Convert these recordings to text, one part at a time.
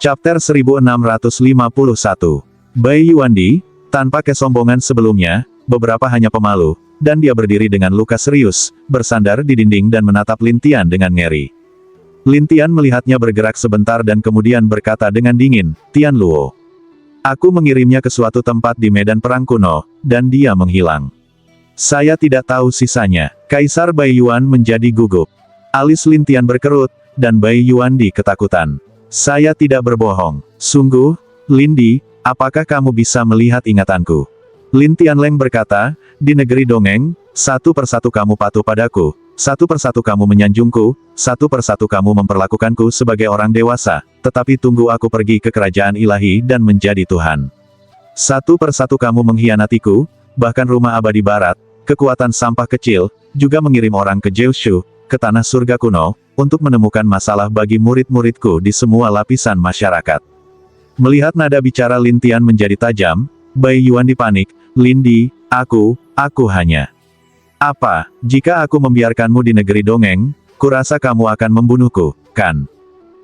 Chapter 1651. Bai Yuandi, tanpa kesombongan sebelumnya, beberapa hanya pemalu, dan dia berdiri dengan luka serius, bersandar di dinding dan menatap Lin Tian dengan ngeri. Lin Tian melihatnya bergerak sebentar dan kemudian berkata dengan dingin, "Tian Luo. Aku mengirimnya ke suatu tempat di medan perang kuno, dan dia menghilang. Saya tidak tahu sisanya." Kaisar Bai Yuan menjadi gugup. Alis Lin Tian berkerut, dan Bai Yuandi ketakutan. "Saya tidak berbohong. Sungguh, Lindi, apakah kamu bisa melihat ingatanku?" Lin Tianleng berkata, "Di negeri dongeng, satu persatu kamu patuh padaku, satu persatu kamu menyanjungku, satu persatu kamu memperlakukanku sebagai orang dewasa, tetapi tunggu aku pergi ke kerajaan ilahi dan menjadi Tuhan. Satu persatu kamu mengkhianatiku, bahkan rumah abadi barat, kekuatan sampah kecil, juga mengirim orang ke Jeushu, ke tanah surga kuno, untuk menemukan masalah bagi murid-muridku di semua lapisan masyarakat." Melihat nada bicara Lin Tian menjadi tajam, Bai Yuandi panik. "Lindi, aku hanya... Apa, jika aku membiarkanmu di negeri dongeng, kurasa kamu akan membunuhku, kan?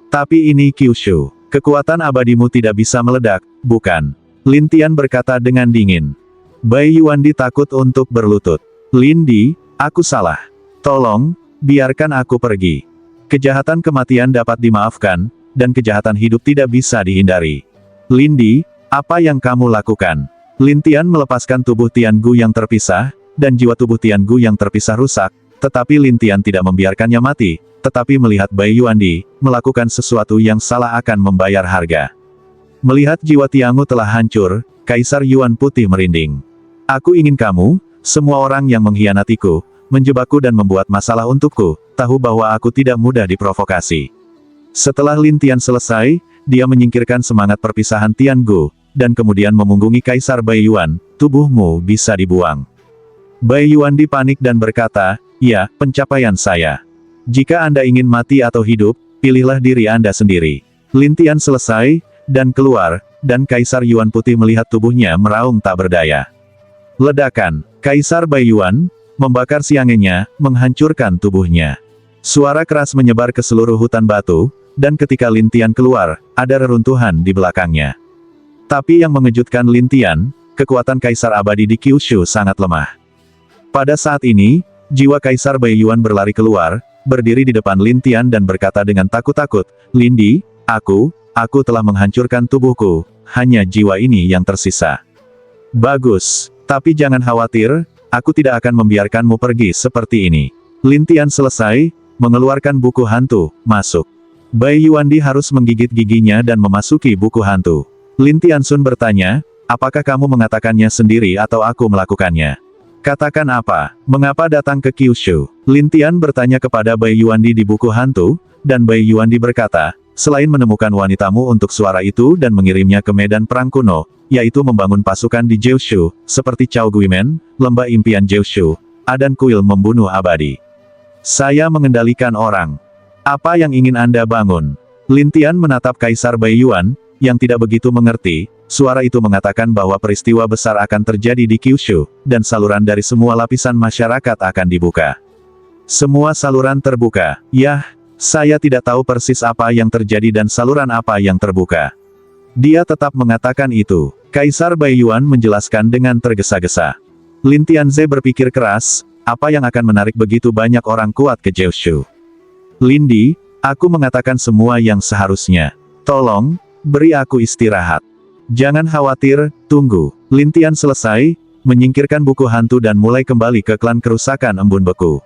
Tapi ini Kyushu. Kekuatan abadimu tidak bisa meledak, bukan?" Lin Tian berkata dengan dingin. Bai Yuandi takut untuk berlutut. "Lindi, aku salah. Tolong, biarkan aku pergi. Kejahatan kematian dapat dimaafkan, dan kejahatan hidup tidak bisa dihindari. Lindi, apa yang kamu lakukan?" Lin Tian melepaskan tubuh Tian Gu yang terpisah, dan jiwa tubuh Tian Gu yang terpisah rusak, tetapi Lin Tian tidak membiarkannya mati, tetapi melihat Bai Yuandi melakukan sesuatu yang salah akan membayar harga. Melihat jiwa Tiangu telah hancur, Kaisar Yuan Putih merinding. "Aku ingin kamu, semua orang yang mengkhianatiku, menjebakku dan membuat masalah untukku, tahu bahwa aku tidak mudah diprovokasi." Setelah Lin Tian selesai, dia menyingkirkan semangat perpisahan Tian Gu, dan kemudian memunggungi Kaisar Bai Yuan, "Tubuhmu bisa dibuang." Bai Yuandi panik dan berkata, "Ya, pencapaian saya. Jika Anda ingin mati atau hidup, pilihlah diri Anda sendiri." Lin Tian selesai, dan keluar, dan Kaisar Yuan Putih melihat tubuhnya meraung tak berdaya. Ledakan. Kaisar Bai Yuan membakar siangenya, menghancurkan tubuhnya. Suara keras menyebar ke seluruh hutan batu, dan ketika Lin Tian keluar, ada reruntuhan di belakangnya. Tapi yang mengejutkan Lin Tian, kekuatan Kaisar Abadi di Kyushu sangat lemah. Pada saat ini, jiwa Kaisar Bai Yuan berlari keluar, berdiri di depan Lin Tian dan berkata dengan takut-takut, "Lindi, aku telah menghancurkan tubuhku, hanya jiwa ini yang tersisa." "Bagus, tapi jangan khawatir, aku tidak akan membiarkanmu pergi seperti ini." Lin Tian selesai, mengeluarkan buku hantu, masuk. Bai Yuandi harus menggigit giginya dan memasuki buku hantu. Lin Tiansun bertanya, "Apakah kamu mengatakannya sendiri atau aku melakukannya? Katakan apa, mengapa datang ke Kyushu?" Lin Tian bertanya kepada Bai Yuandi di buku hantu, dan Bai Yuandi berkata, "Selain menemukan wanitamu untuk suara itu dan mengirimnya ke medan perang kuno, yaitu membangun pasukan di Jeushu, seperti Chao Guimen, lembah impian Jeushu, dan kuil membunuh abadi. Saya mengendalikan orang. Apa yang ingin Anda bangun?" Lin Tian menatap Kaisar Bai Yuan, yang tidak begitu mengerti. Suara itu mengatakan bahwa peristiwa besar akan terjadi di Kyushu, dan saluran dari semua lapisan masyarakat akan dibuka. Semua saluran terbuka. Yah, saya tidak tahu persis apa yang terjadi dan saluran apa yang terbuka. Dia tetap mengatakan itu. Kaisar Bai Yuan menjelaskan dengan tergesa-gesa. Lin Tianze berpikir keras, apa yang akan menarik begitu banyak orang kuat ke Jeushu? "Lindi, aku mengatakan semua yang seharusnya. Tolong, beri aku istirahat. Jangan khawatir, tunggu." Lin Tian selesai, menyingkirkan buku hantu dan mulai kembali ke klan kerusakan embun beku.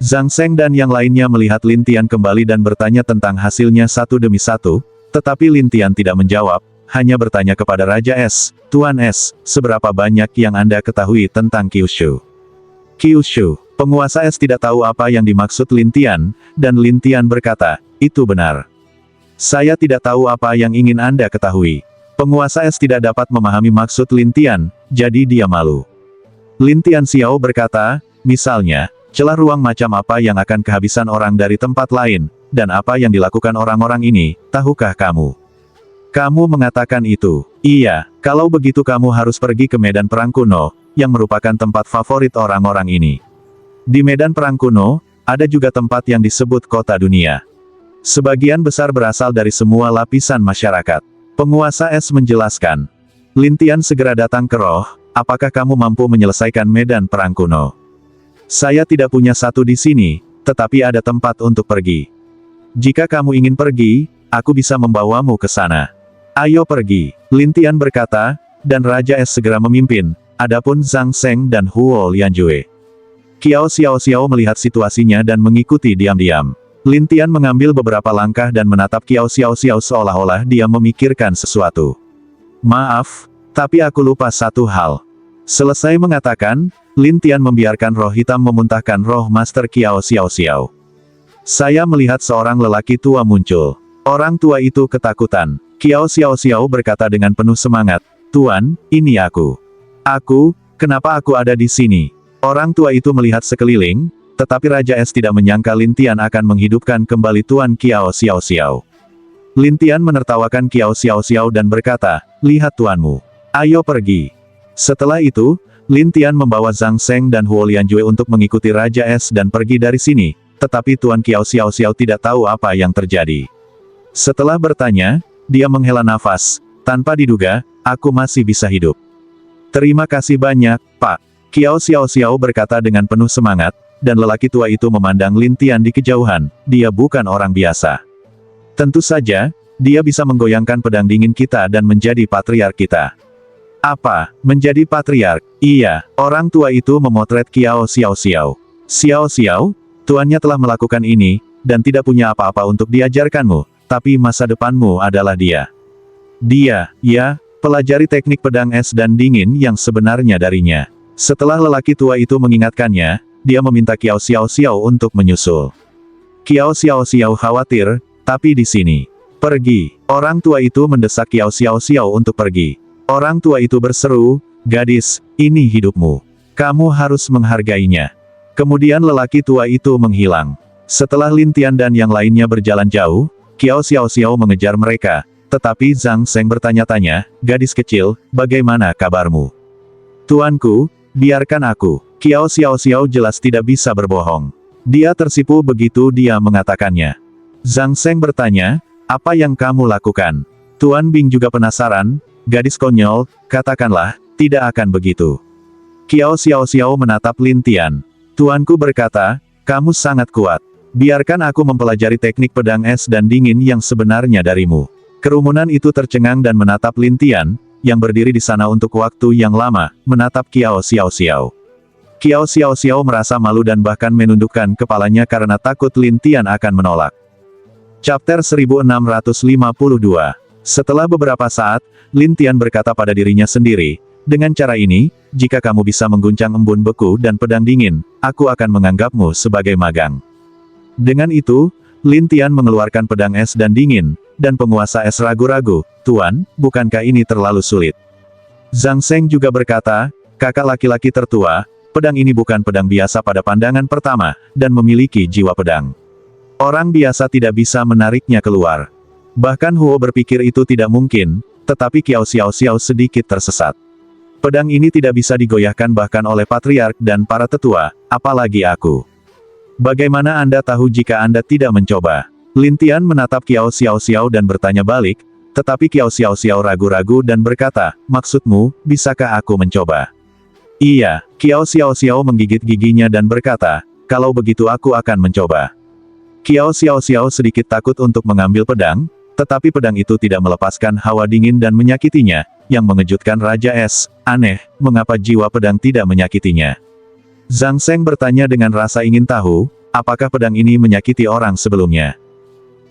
Zhang Seng dan yang lainnya melihat Lin Tian kembali dan bertanya tentang hasilnya satu demi satu, tetapi Lin Tian tidak menjawab, hanya bertanya kepada Raja S, "Tuan S, seberapa banyak yang Anda ketahui tentang Kyushu?" Kyushu. Penguasa S tidak tahu apa yang dimaksud Lin Tian, dan Lin Tian berkata, "Itu benar. Saya tidak tahu apa yang ingin Anda ketahui." Penguasa S tidak dapat memahami maksud Lin Tian, jadi dia malu. Lin Tian Xiao berkata, "Misalnya, celah ruang macam apa yang akan kehabisan orang dari tempat lain, dan apa yang dilakukan orang-orang ini, tahukah kamu?" "Kamu mengatakan itu?" "Iya, kalau begitu kamu harus pergi ke medan perang kuno, yang merupakan tempat favorit orang-orang ini. Di medan perang kuno, ada juga tempat yang disebut kota dunia. Sebagian besar berasal dari semua lapisan masyarakat. Penguasa es menjelaskan. Lin Tian segera datang ke roh, apakah kamu mampu menyelesaikan medan perang kuno? Saya tidak punya satu di sini, tetapi ada tempat untuk pergi. Jika kamu ingin pergi, aku bisa membawamu ke sana. Ayo pergi, Lin Tian berkata, dan Raja Es segera memimpin, adapun Zhang Seng dan Huo Lianjue. Qiao Xiaoxiao melihat situasinya dan mengikuti diam-diam. Lin Tian mengambil beberapa langkah dan menatap Qiao Xiaoxiao seolah-olah dia memikirkan sesuatu. Maaf, tapi aku lupa satu hal. Selesai mengatakan, Lin Tian membiarkan roh hitam memuntahkan roh Master Qiao Xiaoxiao. Saya melihat seorang lelaki tua muncul. Orang tua itu ketakutan. Qiao Xiaoxiao berkata dengan penuh semangat, Tuan, ini aku. Aku, kenapa aku ada di sini? Orang tua itu melihat sekeliling, tetapi Raja Es tidak menyangka Lin Tian akan menghidupkan kembali Tuan Qiao Xiaoxiao. Lin Tian menertawakan Qiao Xiaoxiao dan berkata, lihat tuanmu. Ayo pergi. Setelah itu, Lin Tian membawa Zhang Seng dan Huo Lianjue untuk mengikuti Raja Es dan pergi dari sini, tetapi Tuan Qiao Xiaoxiao tidak tahu apa yang terjadi. Setelah bertanya, dia menghela nafas, tanpa diduga, aku masih bisa hidup. Terima kasih banyak, Pak. Qiao Xiaoxiao berkata dengan penuh semangat, dan lelaki tua itu memandang Lin Tian di kejauhan, dia bukan orang biasa. Tentu saja, dia bisa menggoyangkan pedang dingin kita dan menjadi patriark kita. Apa, menjadi patriark? Iya, orang tua itu memotret Qiao Xiaoxiao. Xiaoxiao, tuannya telah melakukan ini, dan tidak punya apa-apa untuk diajarkanmu, tapi masa depanmu adalah dia. Dia, ya, pelajari teknik pedang es dan dingin yang sebenarnya darinya. Setelah lelaki tua itu mengingatkannya, dia meminta Qiao Xiaoxiao untuk menyusul. Qiao Xiaoxiao khawatir, tapi di sini. Pergi. Orang tua itu mendesak Qiao Xiaoxiao untuk pergi. Orang tua itu berseru, gadis, ini hidupmu. Kamu harus menghargainya. Kemudian lelaki tua itu menghilang. Setelah Lin Tian dan yang lainnya berjalan jauh, Qiao Xiaoxiao mengejar mereka, tetapi Zhang Seng bertanya-tanya, gadis kecil, bagaimana kabarmu? Tuanku, biarkan aku. Qiao Xiaoxiao jelas tidak bisa berbohong. Dia tersipu begitu dia mengatakannya. Zhang Seng bertanya, apa yang kamu lakukan? Tuan Bing juga penasaran, gadis konyol, katakanlah, tidak akan begitu. Qiao Xiaoxiao menatap Lin Tian. Tuanku berkata, kamu sangat kuat. Biarkan aku mempelajari teknik pedang es dan dingin yang sebenarnya darimu. Kerumunan itu tercengang dan menatap Lin Tian, yang berdiri di sana untuk waktu yang lama, menatap Qiao Xiaoxiao. Qiao Xiaoxiao merasa malu dan bahkan menundukkan kepalanya karena takut Lin Tian akan menolak. Chapter 1652. Setelah beberapa saat, Lin Tian berkata pada dirinya sendiri, dengan cara ini, jika kamu bisa mengguncang embun beku dan pedang dingin, aku akan menganggapmu sebagai magang. Dengan itu, Lin Tian mengeluarkan pedang es dan dingin, dan penguasa es ragu-ragu, Tuan, bukankah ini terlalu sulit? Zhang Seng juga berkata, kakak laki-laki tertua, pedang ini bukan pedang biasa pada pandangan pertama, dan memiliki jiwa pedang. Orang biasa tidak bisa menariknya keluar. Bahkan Huo berpikir itu tidak mungkin, tetapi Qiao Xiaoxiao sedikit tersesat. Pedang ini tidak bisa digoyahkan bahkan oleh patriark dan para tetua, apalagi aku. Bagaimana Anda tahu jika Anda tidak mencoba? Lin Tian menatap Qiao Xiaoxiao dan bertanya balik, tetapi Qiao Xiaoxiao ragu-ragu dan berkata, maksudmu, bisakah aku mencoba? Iya, Qiao Xiaoxiao menggigit giginya dan berkata, kalau begitu aku akan mencoba. Qiao Xiaoxiao sedikit takut untuk mengambil pedang, tetapi pedang itu tidak melepaskan hawa dingin dan menyakitinya, yang mengejutkan Raja Es, aneh, mengapa jiwa pedang tidak menyakitinya? Zhang Seng bertanya dengan rasa ingin tahu, apakah pedang ini menyakiti orang sebelumnya?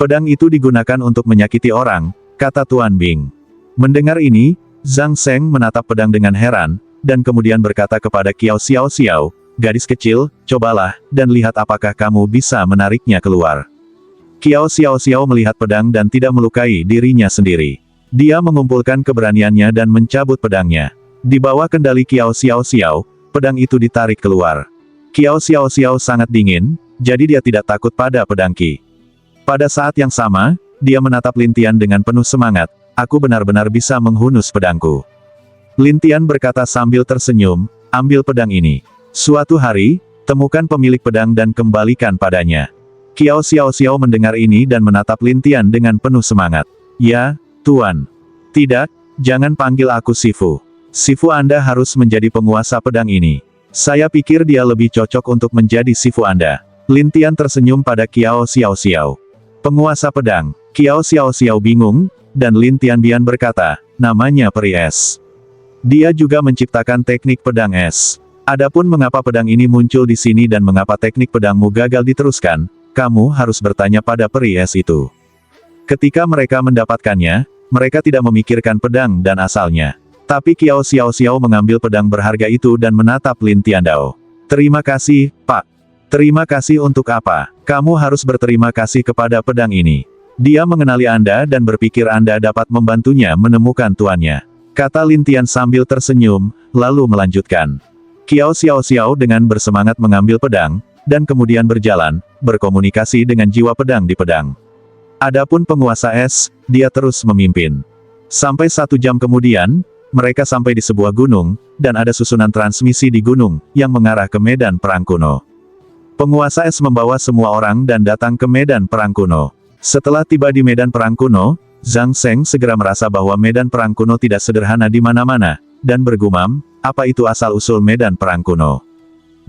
Pedang itu digunakan untuk menyakiti orang, kata Tuan Bing. Mendengar ini, Zhang Seng menatap pedang dengan heran, dan kemudian berkata kepada Qiao Xiaoxiao, gadis kecil, cobalah, dan lihat apakah kamu bisa menariknya keluar. Qiao Xiaoxiao melihat pedang dan tidak melukai dirinya sendiri. Dia mengumpulkan keberaniannya dan mencabut pedangnya. Di bawah kendali Qiao Xiaoxiao, pedang itu ditarik keluar. Qiao Xiaoxiao sangat dingin, jadi dia tidak takut pada pedang Qi. Pada saat yang sama, dia menatap Lin Tian dengan penuh semangat, aku benar-benar bisa menghunus pedangku. Lin Tian berkata sambil tersenyum, ambil pedang ini. Suatu hari, temukan pemilik pedang dan kembalikan padanya. Kiao Xiao mendengar ini dan menatap Lin Tian dengan penuh semangat. Ya, Tuan. Tidak, jangan panggil aku Sifu. Sifu Anda harus menjadi penguasa pedang ini. Saya pikir dia lebih cocok untuk menjadi Sifu Anda. Lin Tian tersenyum pada Kiao Xiao. Penguasa pedang. Kiao Xiao bingung, dan Lin Tianbian berkata, namanya peri es. Dia juga menciptakan teknik pedang es. Adapun mengapa pedang ini muncul di sini dan mengapa teknik pedangmu gagal diteruskan, kamu harus bertanya pada peri es itu. Ketika mereka mendapatkannya, mereka tidak memikirkan pedang dan asalnya. Tapi Kiao Xiao mengambil pedang berharga itu dan menatap Lin Tiandao. Terima kasih, Pak. Terima kasih untuk apa? Kamu harus berterima kasih kepada pedang ini. Dia mengenali Anda dan berpikir Anda dapat membantunya menemukan tuannya. Kata Lin Tian sambil tersenyum, lalu melanjutkan. Kiao Xiao dengan bersemangat mengambil pedang, dan kemudian berjalan, berkomunikasi dengan jiwa pedang di pedang. Adapun penguasa es, dia terus memimpin. Sampai 1 jam kemudian, mereka sampai di sebuah gunung, dan ada susunan transmisi di gunung, yang mengarah ke medan perang kuno. Penguasa es membawa semua orang dan datang ke medan perang kuno. Setelah tiba di medan perang kuno, Zhang Seng segera merasa bahwa medan perang kuno tidak sederhana di mana-mana, dan bergumam, apa itu asal-usul medan perang kuno?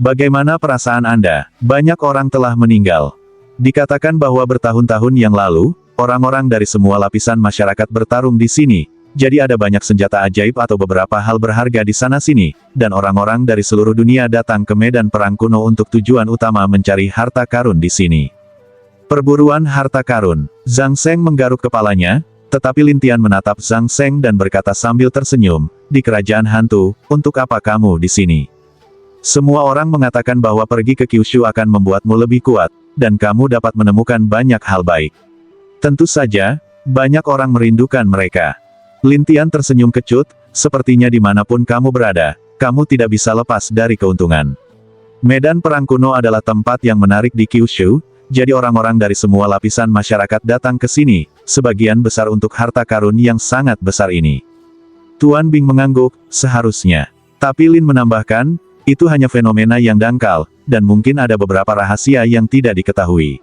Bagaimana perasaan Anda? Banyak orang telah meninggal. Dikatakan bahwa bertahun-tahun yang lalu, orang-orang dari semua lapisan masyarakat bertarung di sini, jadi ada banyak senjata ajaib atau beberapa hal berharga di sana-sini, dan orang-orang dari seluruh dunia datang ke medan perang kuno untuk tujuan utama mencari harta karun di sini. Perburuan harta karun. Zhang Seng menggaruk kepalanya, tetapi Lin Tian menatap Zhang Seng dan berkata sambil tersenyum, di kerajaan hantu, untuk apa kamu di sini? Semua orang mengatakan bahwa pergi ke Kyushu akan membuatmu lebih kuat, dan kamu dapat menemukan banyak hal baik. Tentu saja, banyak orang merindukan mereka. Lin Tian tersenyum kecut, sepertinya dimanapun kamu berada, kamu tidak bisa lepas dari keuntungan. Medan perang kuno adalah tempat yang menarik di Kyushu, jadi orang-orang dari semua lapisan masyarakat datang ke sini, sebagian besar untuk harta karun yang sangat besar ini. Tuan Bing mengangguk, seharusnya. Tapi Lin menambahkan, itu hanya fenomena yang dangkal, dan mungkin ada beberapa rahasia yang tidak diketahui.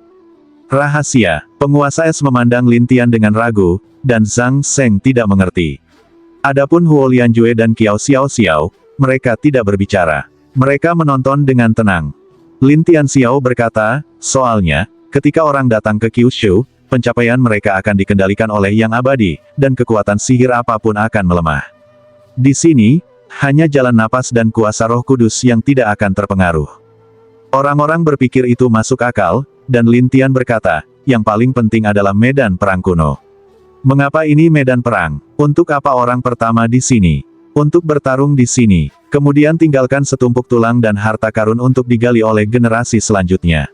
Rahasia. Penguasa es memandang Lin Tian dengan ragu, dan Zhang Seng tidak mengerti. Adapun Huo Lianjue dan Kiao Xiao, mereka tidak berbicara. Mereka menonton dengan tenang. Lin Tian Xiao berkata, soalnya, ketika orang datang ke Kyushu, pencapaian mereka akan dikendalikan oleh yang abadi, dan kekuatan sihir apapun akan melemah. Di sini, hanya jalan napas dan kuasa Roh Kudus yang tidak akan terpengaruh. Orang-orang berpikir itu masuk akal, dan Lin Tian berkata, yang paling penting adalah medan perang kuno. Mengapa ini medan perang? Untuk apa orang pertama di sini? Untuk bertarung di sini, kemudian tinggalkan setumpuk tulang dan harta karun untuk digali oleh generasi selanjutnya.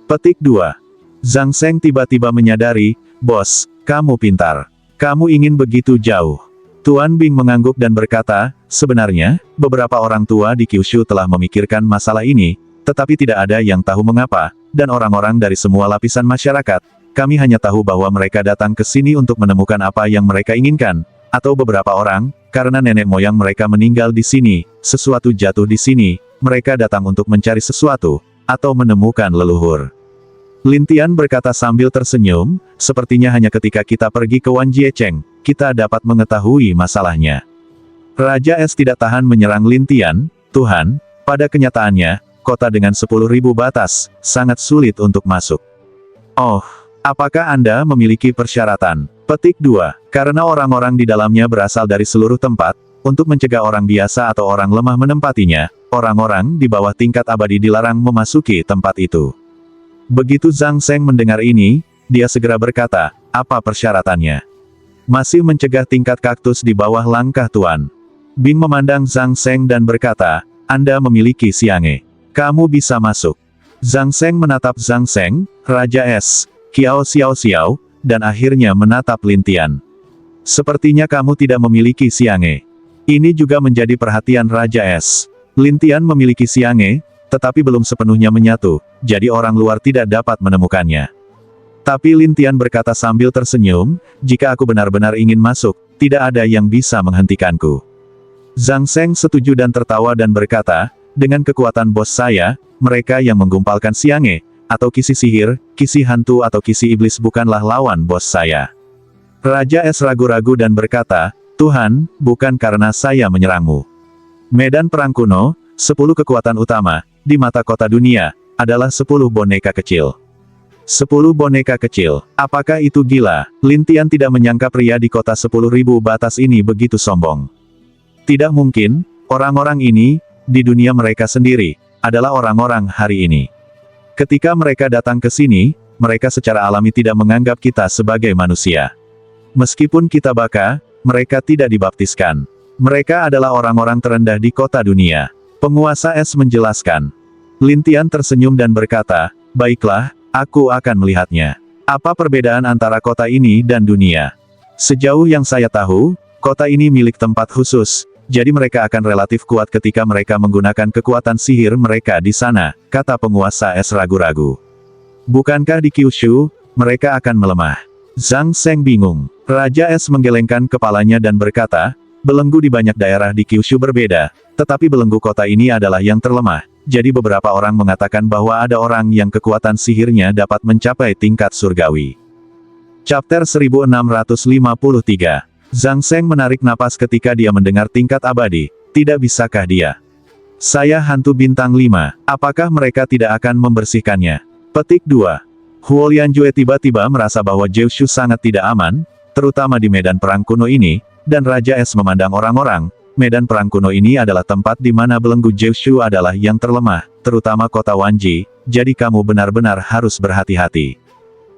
Petik 2. Zhang Seng tiba-tiba menyadari, bos, kamu pintar. Kamu ingin begitu jauh. Tuan Bing mengangguk dan berkata, sebenarnya, beberapa orang tua di Kyushu telah memikirkan masalah ini, tetapi tidak ada yang tahu mengapa, dan orang-orang dari semua lapisan masyarakat, kami hanya tahu bahwa mereka datang ke sini untuk menemukan apa yang mereka inginkan, atau beberapa orang, karena nenek moyang mereka meninggal di sini, sesuatu jatuh di sini, mereka datang untuk mencari sesuatu, atau menemukan leluhur. Lin Tian berkata sambil tersenyum, sepertinya hanya ketika kita pergi ke Wan Jiecheng, kita dapat mengetahui masalahnya. Raja Es tidak tahan menyerang Lin Tian, Tuhan, pada kenyataannya, kota dengan 10.000 batas, sangat sulit untuk masuk. Oh, apakah Anda memiliki persyaratan? Petik 2. Karena orang-orang di dalamnya berasal dari seluruh tempat, untuk mencegah orang biasa atau orang lemah menempatinya, orang-orang di bawah tingkat abadi dilarang memasuki tempat itu. Begitu Zhang Seng mendengar ini, dia segera berkata, apa persyaratannya? Masih mencegah tingkat kaktus di bawah langkah Tuan. Bing memandang Zhang Seng dan berkata, Anda memiliki Xiang'e. Kamu bisa masuk. Zhang Seng menatap Zhang Seng, Raja Es, Kiao Xiao, dan akhirnya menatap Lin Tian. Sepertinya kamu tidak memiliki Xiang'e. Ini juga menjadi perhatian Raja Es. Lin Tian memiliki Xiang'e, tetapi belum sepenuhnya menyatu, jadi orang luar tidak dapat menemukannya. Tapi Lin Tian berkata sambil tersenyum, jika aku benar-benar ingin masuk, tidak ada yang bisa menghentikanku. Zhang Seng setuju dan tertawa dan berkata, dengan kekuatan bos saya, mereka yang menggumpalkan Xiang'e, atau kisi sihir, kisi hantu atau kisi iblis bukanlah lawan bos saya. Raja Es ragu-ragu dan berkata, Tuhan, bukan karena saya menyerangmu. Medan perang kuno, 10 kekuatan utama, di mata kota dunia, adalah 10 boneka kecil. 10 boneka kecil, apakah itu gila? Lin Tian tidak menyangka pria di kota 10.000 batas ini begitu sombong. Tidak mungkin, orang-orang ini, di dunia mereka sendiri, adalah orang-orang hari ini. Ketika mereka datang ke sini, mereka secara alami tidak menganggap kita sebagai manusia. Meskipun kita baka, mereka tidak dibaptiskan. Mereka adalah orang-orang terendah di kota dunia. Penguasa es menjelaskan. Lin Tian tersenyum dan berkata, baiklah, aku akan melihatnya. Apa perbedaan antara kota ini dan dunia? Sejauh yang saya tahu, kota ini milik tempat khusus, jadi mereka akan relatif kuat ketika mereka menggunakan kekuatan sihir mereka di sana, kata penguasa es ragu-ragu. Bukankah di Kyushu, mereka akan melemah? Zhang Seng bingung. Raja es menggelengkan kepalanya dan berkata, belenggu di banyak daerah di Kyushu berbeda, tetapi belenggu kota ini adalah yang terlemah, jadi beberapa orang mengatakan bahwa ada orang yang kekuatan sihirnya dapat mencapai tingkat surgawi. Chapter 1653. Zhang Seng menarik napas ketika dia mendengar tingkat abadi, tidak bisakah dia? Saya hantu bintang 5, apakah mereka tidak akan membersihkannya? Petik 2. Huo Lianjue tiba-tiba merasa bahwa Jeushu sangat tidak aman, terutama di medan perang kuno ini, dan Raja Es memandang orang-orang, medan perang kuno ini adalah tempat di mana belenggu Jeushu adalah yang terlemah, terutama kota Wanji, jadi kamu benar-benar harus berhati-hati.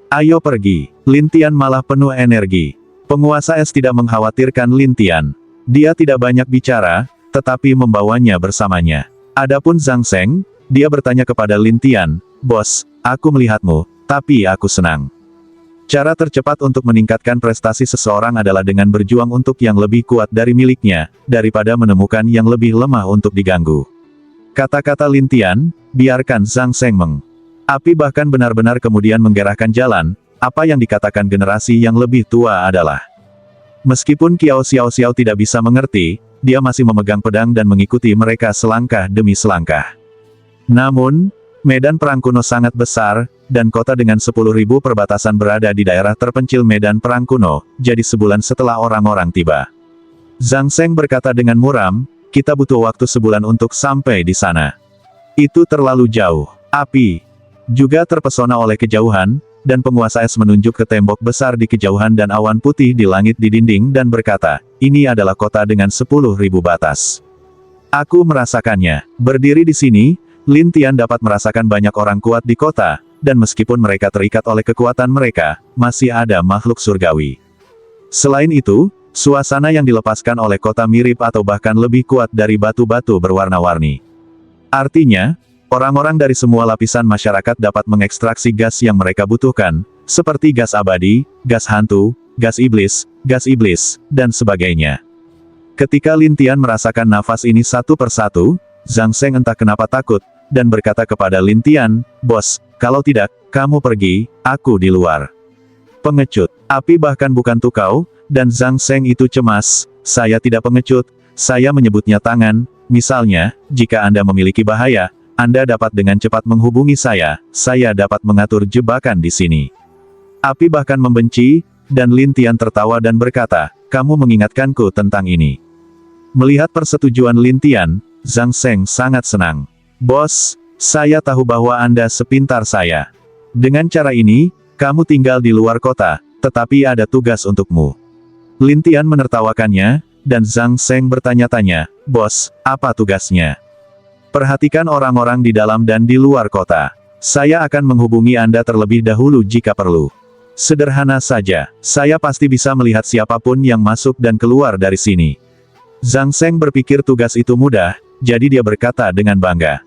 Ayo pergi. Lin Tian malah penuh energi. Penguasa es tidak mengkhawatirkan Lin Tian. Dia tidak banyak bicara, tetapi membawanya bersamanya. Adapun Zhang Seng, dia bertanya kepada Lin Tian, bos, aku melihatmu, tapi aku senang. Cara tercepat untuk meningkatkan prestasi seseorang adalah dengan berjuang untuk yang lebih kuat dari miliknya, daripada menemukan yang lebih lemah untuk diganggu. Kata-kata Lin Tian, biarkan Zhang Seng api bahkan benar-benar kemudian menggerahkan jalan. Apa yang dikatakan generasi yang lebih tua adalah, meskipun Kiao Xiao Xiao tidak bisa mengerti, dia masih memegang pedang dan mengikuti mereka selangkah demi selangkah. Namun, medan perang kuno sangat besar, dan kota dengan 10.000 perbatasan berada di daerah terpencil medan perang kuno, jadi sebulan setelah orang-orang tiba. Zhang Seng berkata dengan muram, kita butuh waktu sebulan untuk sampai di sana. Itu terlalu jauh. Api juga terpesona oleh kejauhan, dan penguasa es menunjuk ke tembok besar di kejauhan dan awan putih di langit di dinding dan berkata, ini adalah kota dengan 10.000 batas. Aku merasakannya. Berdiri di sini, Lin Tian dapat merasakan banyak orang kuat di kota, dan meskipun mereka terikat oleh kekuatan mereka, masih ada makhluk surgawi. Selain itu, suasana yang dilepaskan oleh kota mirip atau bahkan lebih kuat dari batu-batu berwarna-warni. Artinya, orang-orang dari semua lapisan masyarakat dapat mengekstraksi gas yang mereka butuhkan, seperti gas abadi, gas hantu, gas iblis, dan sebagainya. Ketika Lin Tian merasakan nafas ini satu persatu, Zhang Seng entah kenapa takut, dan berkata kepada Lin Tian, bos, kalau tidak, kamu pergi, aku di luar. Pengecut. Api bahkan bukan tukau, dan Zhang Seng itu cemas, saya tidak pengecut, saya menyebutnya tangan, misalnya, jika Anda memiliki bahaya, Anda dapat dengan cepat menghubungi saya dapat mengatur jebakan di sini. Api bahkan membenci, dan Lin Tian tertawa dan berkata, kamu mengingatkanku tentang ini. Melihat persetujuan Lin Tian, Zhang Seng sangat senang. Bos, saya tahu bahwa Anda sepintar saya. Dengan cara ini, kamu tinggal di luar kota, tetapi ada tugas untukmu. Lin Tian menertawakannya, dan Zhang Seng bertanya-tanya, bos, apa tugasnya? Perhatikan orang-orang di dalam dan di luar kota. Saya akan menghubungi Anda terlebih dahulu jika perlu. Sederhana saja, saya pasti bisa melihat siapapun yang masuk dan keluar dari sini. Zhang Seng berpikir tugas itu mudah, jadi dia berkata dengan bangga.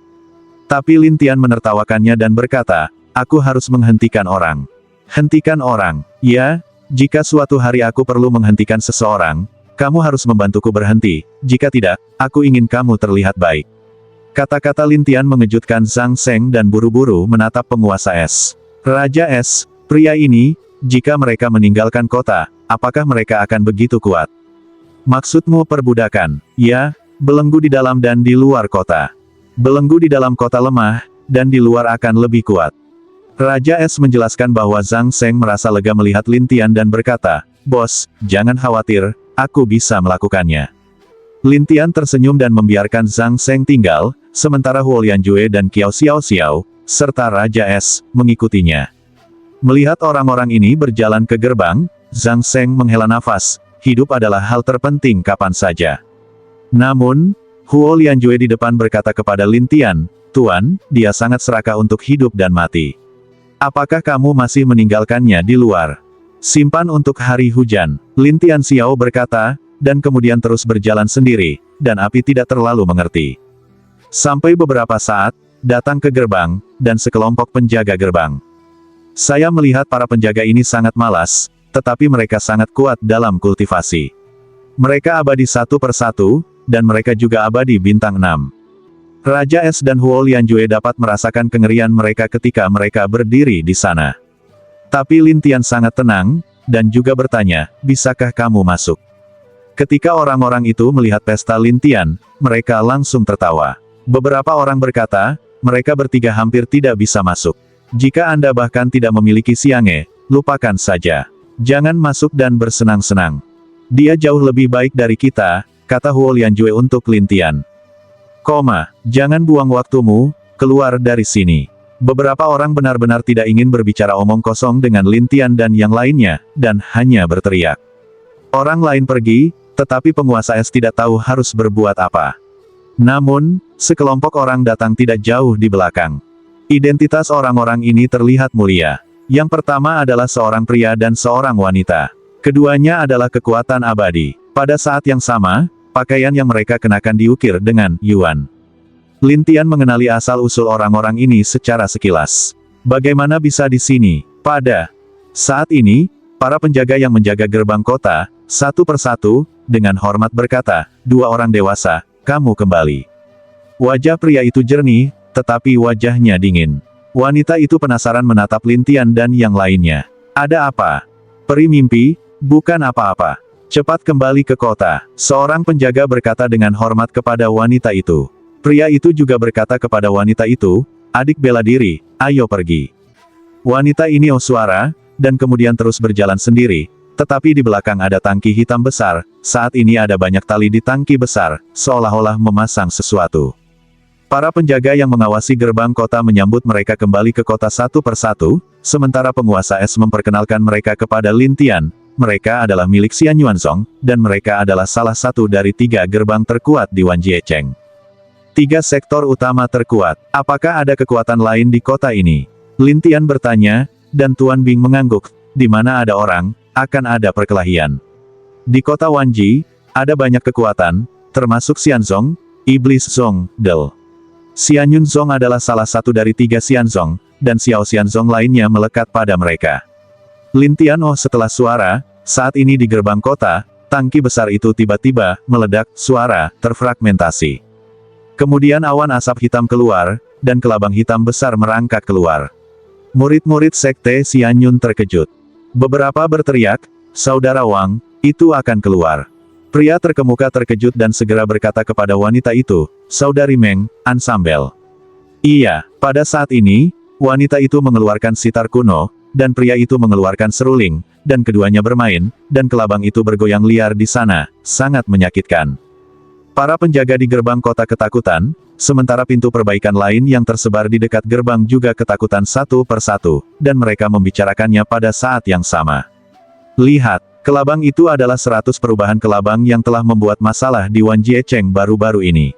Tapi Lin Tian menertawakannya dan berkata, aku harus menghentikan orang. Hentikan orang. Ya, jika suatu hari aku perlu menghentikan seseorang, kamu harus membantuku berhenti, jika tidak, aku ingin kamu terlihat baik. Kata-kata Lin Tian mengejutkan Zhang Seng dan buru-buru menatap penguasa es. Raja es, pria ini, jika mereka meninggalkan kota, apakah mereka akan begitu kuat? Maksudmu perbudakan? Ya, belenggu di dalam dan di luar kota. Belenggu di dalam kota lemah, dan di luar akan lebih kuat. Raja Es menjelaskan bahwa Zhang Seng merasa lega melihat Lin Tian dan berkata, "Bos, jangan khawatir, aku bisa melakukannya." Lin Tian tersenyum dan membiarkan Zhang Seng tinggal, sementara Huo Lianjue dan Qiao Xiao, serta Raja Es, mengikutinya. Melihat orang-orang ini berjalan ke gerbang, Zhang Seng menghela nafas, hidup adalah hal terpenting kapan saja. Namun, Huo Lianjue di depan berkata kepada Lin Tian, "Tuan, dia sangat serakah untuk hidup dan mati. Apakah kamu masih meninggalkannya di luar? Simpan untuk hari hujan." Lin Tian Xiao berkata, dan kemudian terus berjalan sendiri, dan api tidak terlalu mengerti. Sampai beberapa saat, datang ke gerbang, dan sekelompok penjaga gerbang. Saya melihat para penjaga ini sangat malas, tetapi mereka sangat kuat dalam kultivasi. Mereka abadi satu persatu, dan mereka juga abadi bintang 6. Raja Es dan Huo Lianjue dapat merasakan kengerian mereka ketika mereka berdiri di sana. Tapi Lin Tian sangat tenang, dan juga bertanya, "Bisakah kamu masuk?" Ketika orang-orang itu melihat pesta Lin Tian, mereka langsung tertawa. Beberapa orang berkata, mereka bertiga hampir tidak bisa masuk. "Jika Anda bahkan tidak memiliki Xiang'e, lupakan saja. Jangan masuk dan bersenang-senang. Dia jauh lebih baik dari kita," kata Huo Lianjue untuk Lin Tian. "Jangan buang waktumu, keluar dari sini." Beberapa orang benar-benar tidak ingin berbicara omong kosong dengan Lin Tian dan yang lainnya, dan hanya berteriak. Orang lain pergi, tetapi penguasa es tidak tahu harus berbuat apa. Namun, sekelompok orang datang tidak jauh di belakang. Identitas orang-orang ini terlihat mulia. Yang pertama adalah seorang pria dan seorang wanita. Keduanya adalah kekuatan abadi. Pada saat yang sama, pakaian yang mereka kenakan diukir dengan Yuan. Lin Tian mengenali asal-usul orang-orang ini secara sekilas. Bagaimana bisa di sini? Pada saat ini, para penjaga yang menjaga gerbang kota, satu persatu, dengan hormat berkata, "Dua orang dewasa, kamu kembali." Wajah pria itu jernih, tetapi wajahnya dingin. Wanita itu penasaran menatap Lin Tian dan yang lainnya. "Ada apa? Peri mimpi, bukan apa-apa. Cepat kembali ke kota." Seorang penjaga berkata dengan hormat kepada wanita itu. Pria itu juga berkata kepada wanita itu, "Adik bela diri, ayo pergi." Wanita ini suara, dan kemudian terus berjalan sendiri, tetapi di belakang ada tangki hitam besar, saat ini ada banyak tali di tangki besar, seolah-olah memasang sesuatu. Para penjaga yang mengawasi gerbang kota menyambut mereka kembali ke kota satu persatu, sementara penguasa es memperkenalkan mereka kepada Lin Tian. Mereka adalah milik Xian Yuanzong, dan mereka adalah salah satu dari 3 gerbang terkuat di Wanjiecheng. 3 sektor utama terkuat. Apakah ada kekuatan lain di kota ini? Lin Tian bertanya, dan Tuan Bing mengangguk. Di mana ada orang, akan ada perkelahian. Di kota Wanji, ada banyak kekuatan, termasuk Xianzong, Iblis Zong, Del. Xian Yunzong adalah salah satu dari 3 Xianzong, dan Xiao Xianzong lainnya melekat pada mereka. Lin Tian setelah suara, saat ini di gerbang kota, tangki besar itu tiba-tiba meledak, suara terfragmentasi. Kemudian awan asap hitam keluar, dan kelabang hitam besar merangkak keluar. Murid-murid sekte Xian Yun terkejut. Beberapa berteriak, "Saudara Wang, itu akan keluar." Pria terkemuka terkejut dan segera berkata kepada wanita itu, "Saudari Meng, ansambel." Iya, pada saat ini, wanita itu mengeluarkan sitar kuno, dan pria itu mengeluarkan seruling, dan keduanya bermain, dan kelabang itu bergoyang liar di sana, sangat menyakitkan. Para penjaga di gerbang kota ketakutan, sementara pintu perbaikan lain yang tersebar di dekat gerbang juga ketakutan satu persatu, dan mereka membicarakannya pada saat yang sama. Lihat, kelabang itu adalah 100 perubahan kelabang yang telah membuat masalah di Wanjiecheng baru-baru ini.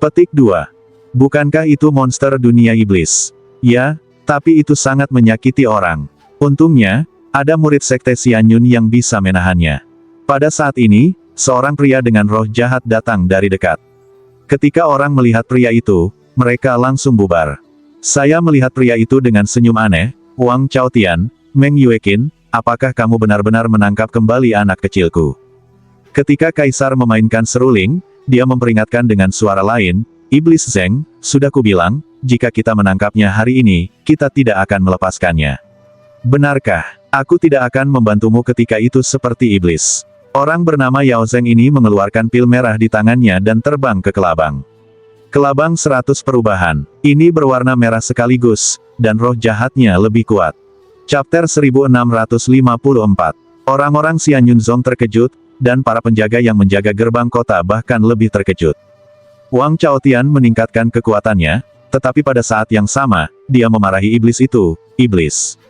Petik 2. Bukankah itu monster dunia iblis? Ya, tapi itu sangat menyakiti orang. Untungnya, ada murid sekte Xian Yun yang bisa menahannya. Pada saat ini, seorang pria dengan roh jahat datang dari dekat. Ketika orang melihat pria itu, mereka langsung bubar. Saya melihat pria itu dengan senyum aneh. "Wang Chaotian, Meng Yueqin, apakah kamu benar-benar menangkap kembali anak kecilku?" Ketika Kaisar memainkan seruling, dia memperingatkan dengan suara lain, "Iblis Zeng, sudah kubilang, jika kita menangkapnya hari ini, kita tidak akan melepaskannya." "Benarkah? Aku tidak akan membantumu ketika itu seperti iblis." Orang bernama Yao Zeng ini mengeluarkan pil merah di tangannya dan terbang ke kelabang. Kelabang 100 perubahan. Ini berwarna merah sekaligus, dan roh jahatnya lebih kuat. Chapter 1654. Orang-orang Xianyunzong terkejut, dan para penjaga yang menjaga gerbang kota bahkan lebih terkejut. Wang Chaotian meningkatkan kekuatannya, tetapi pada saat yang sama, dia memarahi iblis itu, iblis.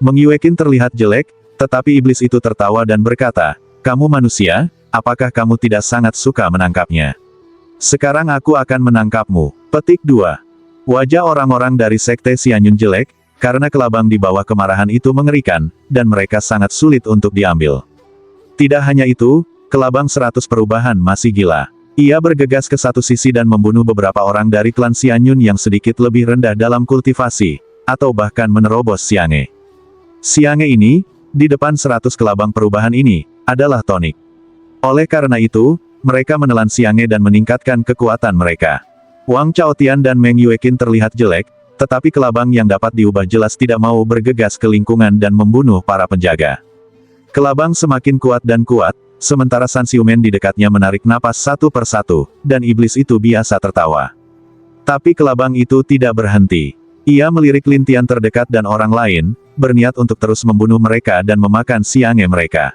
Meng Yueqin terlihat jelek, tetapi iblis itu tertawa dan berkata, "Kamu manusia, apakah kamu tidak sangat suka menangkapnya? Sekarang aku akan menangkapmu." Petik 2. Wajah orang-orang dari Sekte Xianyun jelek, karena kelabang di bawah kemarahan itu mengerikan, dan mereka sangat sulit untuk diambil. Tidak hanya itu, kelabang 100 perubahan masih gila. Ia bergegas ke satu sisi dan membunuh beberapa orang dari klan Xianyun yang sedikit lebih rendah dalam kultivasi, atau bahkan menerobos Xiange. Xiange ini, di depan 100 kelabang perubahan ini, adalah tonik. Oleh karena itu, mereka menelan Xiange dan meningkatkan kekuatan mereka. Wang Chaotian dan Meng Yueqin terlihat jelek, tetapi kelabang yang dapat diubah jelas tidak mau bergegas ke lingkungan dan membunuh para penjaga. Kelabang semakin kuat dan kuat, sementara San Xiumen di dekatnya menarik napas satu persatu, dan iblis itu biasa tertawa. Tapi kelabang itu tidak berhenti. Ia melirik lintian terdekat dan orang lain, berniat untuk terus membunuh mereka dan memakan Xiange mereka.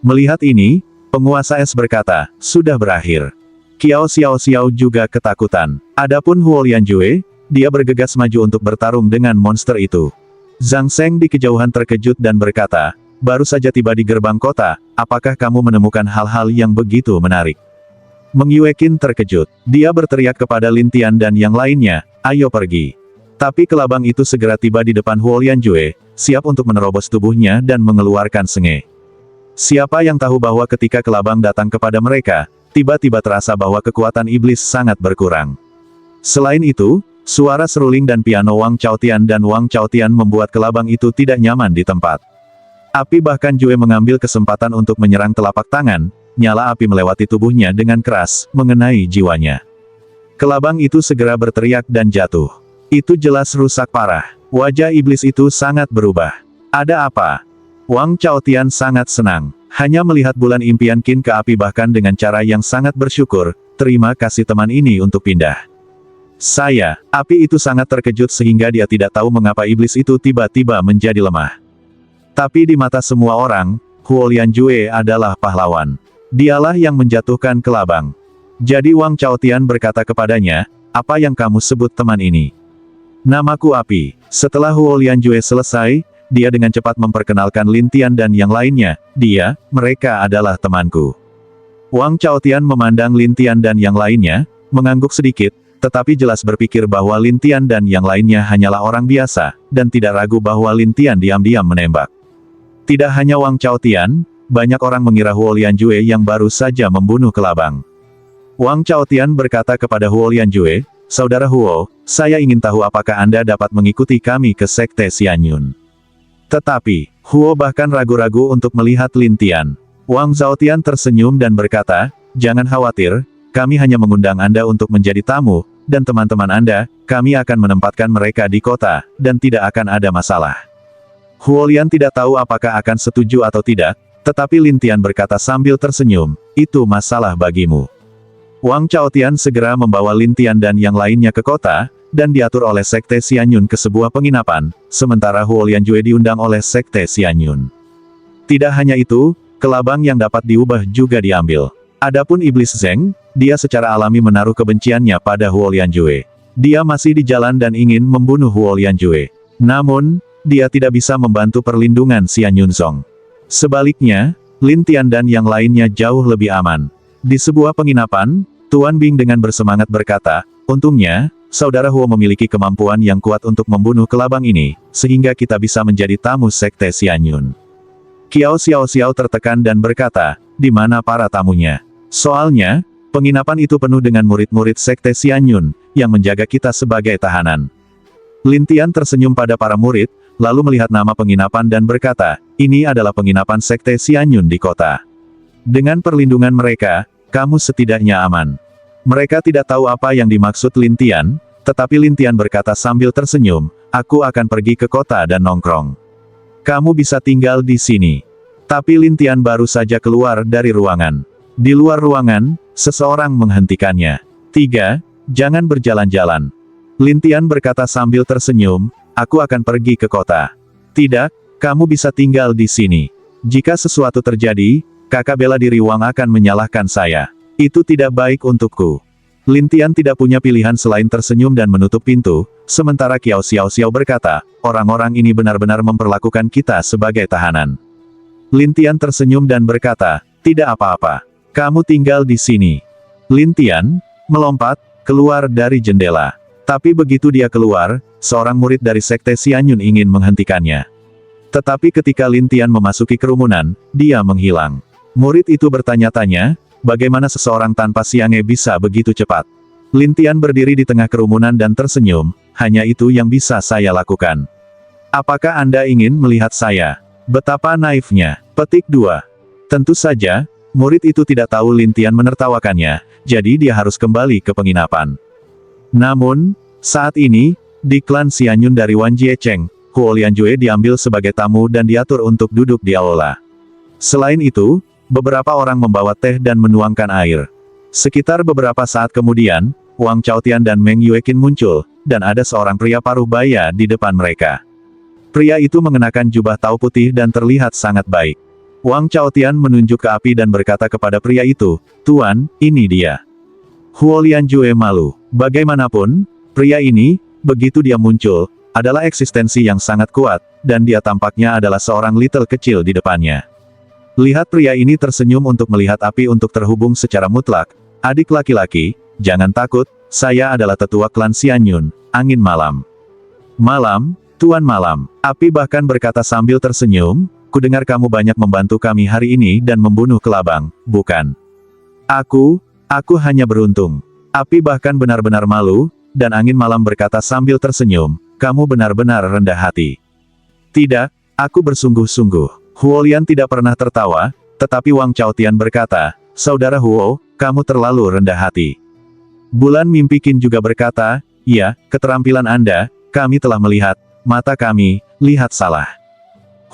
Melihat ini, penguasa es berkata, "Sudah berakhir." Qiao Xiao juga ketakutan. Adapun Huo Lianjue, dia bergegas maju untuk bertarung dengan monster itu. Zhang Seng di kejauhan terkejut dan berkata, "Baru saja tiba di gerbang kota, apakah kamu menemukan hal-hal yang begitu menarik?" Meng Yueqin terkejut. Dia berteriak kepada Lintian dan yang lainnya, "Ayo pergi." Tapi kelabang itu segera tiba di depan Huo Lianjue, siap untuk menerobos tubuhnya dan mengeluarkan senge. Siapa yang tahu bahwa ketika kelabang datang kepada mereka, tiba-tiba terasa bahwa kekuatan iblis sangat berkurang. Selain itu, suara seruling dan piano Wang Chaotian membuat kelabang itu tidak nyaman di tempat. Api bahkan Jue mengambil kesempatan untuk menyerang telapak tangan, nyala api melewati tubuhnya dengan keras, mengenai jiwanya. Kelabang itu segera berteriak dan jatuh. Itu jelas rusak parah. Wajah iblis itu sangat berubah. Ada apa? Wang Chaotian sangat senang. Hanya melihat bulan impian Qin ke api bahkan dengan cara yang sangat bersyukur, "Terima kasih teman ini untuk pindah." Api itu sangat terkejut sehingga dia tidak tahu mengapa iblis itu tiba-tiba menjadi lemah. Tapi di mata semua orang, Huo Lianjue adalah pahlawan. Dialah yang menjatuhkan kelabang. Jadi Wang Chaotian berkata kepadanya, "Apa yang kamu sebut teman ini?" "Namaku Api." Setelah Huo Lianjue selesai, dia dengan cepat memperkenalkan Lintian dan yang lainnya, mereka adalah temanku. Wang Chaotian memandang Lintian dan yang lainnya, mengangguk sedikit, tetapi jelas berpikir bahwa Lintian dan yang lainnya hanyalah orang biasa, dan tidak ragu bahwa Lintian diam-diam menembak. Tidak hanya Wang Chaotian, banyak orang mengira Huo Lianjue yang baru saja membunuh kelabang. Wang Chaotian berkata kepada Huo Lianjue, "Saudara Huo, saya ingin tahu apakah Anda dapat mengikuti kami ke Sekte Xianyun." Tetapi, Huo bahkan ragu-ragu untuk melihat Lintian. Wang Zhaotian tersenyum dan berkata, "Jangan khawatir, kami hanya mengundang Anda untuk menjadi tamu, dan teman-teman Anda, kami akan menempatkan mereka di kota, dan tidak akan ada masalah." Huo Lian tidak tahu apakah akan setuju atau tidak, tetapi Lintian berkata sambil tersenyum, "Itu masalah bagimu." Wang Chaotian segera membawa Lintian dan yang lainnya ke kota, dan diatur oleh Sekte Xianyun ke sebuah penginapan, sementara Huo Lianjue diundang oleh Sekte Xianyun. Tidak hanya itu, kelabang yang dapat diubah juga diambil. Adapun Iblis Zeng, dia secara alami menaruh kebenciannya pada Huo Lianjue. Dia masih di jalan dan ingin membunuh Huo Lianjue. Namun, dia tidak bisa membantu perlindungan Xianyunzong. Sebaliknya, Lintian dan yang lainnya jauh lebih aman. Di sebuah penginapan, Tuan Bing dengan bersemangat berkata, "Untungnya, Saudara Huo memiliki kemampuan yang kuat untuk membunuh kelabang ini, sehingga kita bisa menjadi tamu Sekte Xianyun." Qiao Xiao tertekan dan berkata, "Di mana para tamunya? Soalnya, penginapan itu penuh dengan murid-murid Sekte Xianyun, yang menjaga kita sebagai tahanan." Lintian tersenyum pada para murid, lalu melihat nama penginapan dan berkata, "Ini adalah penginapan Sekte Xianyun di kota. Dengan perlindungan mereka, kamu setidaknya aman." Mereka tidak tahu apa yang dimaksud Lintian, tetapi Lintian berkata sambil tersenyum, "Aku akan pergi ke kota dan nongkrong. Kamu bisa tinggal di sini." Tapi Lintian baru saja keluar dari ruangan. Di luar ruangan, seseorang menghentikannya. Jangan berjalan-jalan. Lin Tian berkata sambil tersenyum, aku akan pergi ke kota. Tidak, kamu bisa tinggal di sini. Jika sesuatu terjadi, kakak bela diri Wang akan menyalahkan saya. Itu tidak baik untukku. Lin Tian tidak punya pilihan selain tersenyum dan menutup pintu, sementara Qiao Xiao berkata, orang-orang ini benar-benar memperlakukan kita sebagai tahanan. Lin Tian tersenyum dan berkata, tidak apa-apa. Kamu tinggal di sini. Lin Tian melompat keluar dari jendela. Tapi begitu dia keluar, seorang murid dari Sekte Xianyun ingin menghentikannya. Tetapi ketika Lin Tian memasuki kerumunan, dia menghilang. Murid itu bertanya-tanya, bagaimana seseorang tanpa Xiang'e bisa begitu cepat? Lin Tian berdiri di tengah kerumunan dan tersenyum, hanya itu yang bisa saya lakukan. Apakah Anda ingin melihat saya? Betapa naifnya. Petik 2. Tentu saja, murid itu tidak tahu Lin Tian menertawakannya, jadi dia harus kembali ke penginapan. Namun, saat ini, di klan Xianyun dari Wan Jiecheng, Huo Lianjue diambil sebagai tamu dan diatur untuk duduk di aula. Selain itu, beberapa orang membawa teh dan menuangkan air. Sekitar beberapa saat kemudian, Wang Chaotian dan Meng Yueqin muncul, dan ada seorang pria paruh baya di depan mereka. Pria itu mengenakan jubah tau putih dan terlihat sangat baik. Wang Chaotian menunjuk ke api dan berkata kepada pria itu, Tuan, ini dia. Huo Lianjue malu. Bagaimanapun, pria ini, begitu dia muncul, adalah eksistensi yang sangat kuat, dan dia tampaknya adalah seorang little kecil di depannya. Lihat pria ini tersenyum untuk melihat api untuk terhubung secara mutlak. Adik laki-laki, jangan takut, saya adalah tetua klan Xianyun, angin malam. Malam, Tuan Malam. Api bahkan berkata sambil tersenyum, kudengar kamu banyak membantu kami hari ini dan membunuh kelabang, bukan? Aku hanya beruntung. Api bahkan benar-benar malu, dan angin malam berkata sambil tersenyum, kamu benar-benar rendah hati. Tidak, aku bersungguh-sungguh. Huo Lian tidak pernah tertawa, tetapi Wang Chaotian berkata, Saudara Huo, kamu terlalu rendah hati. Bulan Mimpi Qin juga berkata, ya, keterampilan Anda, kami telah melihat, mata kami, lihat salah.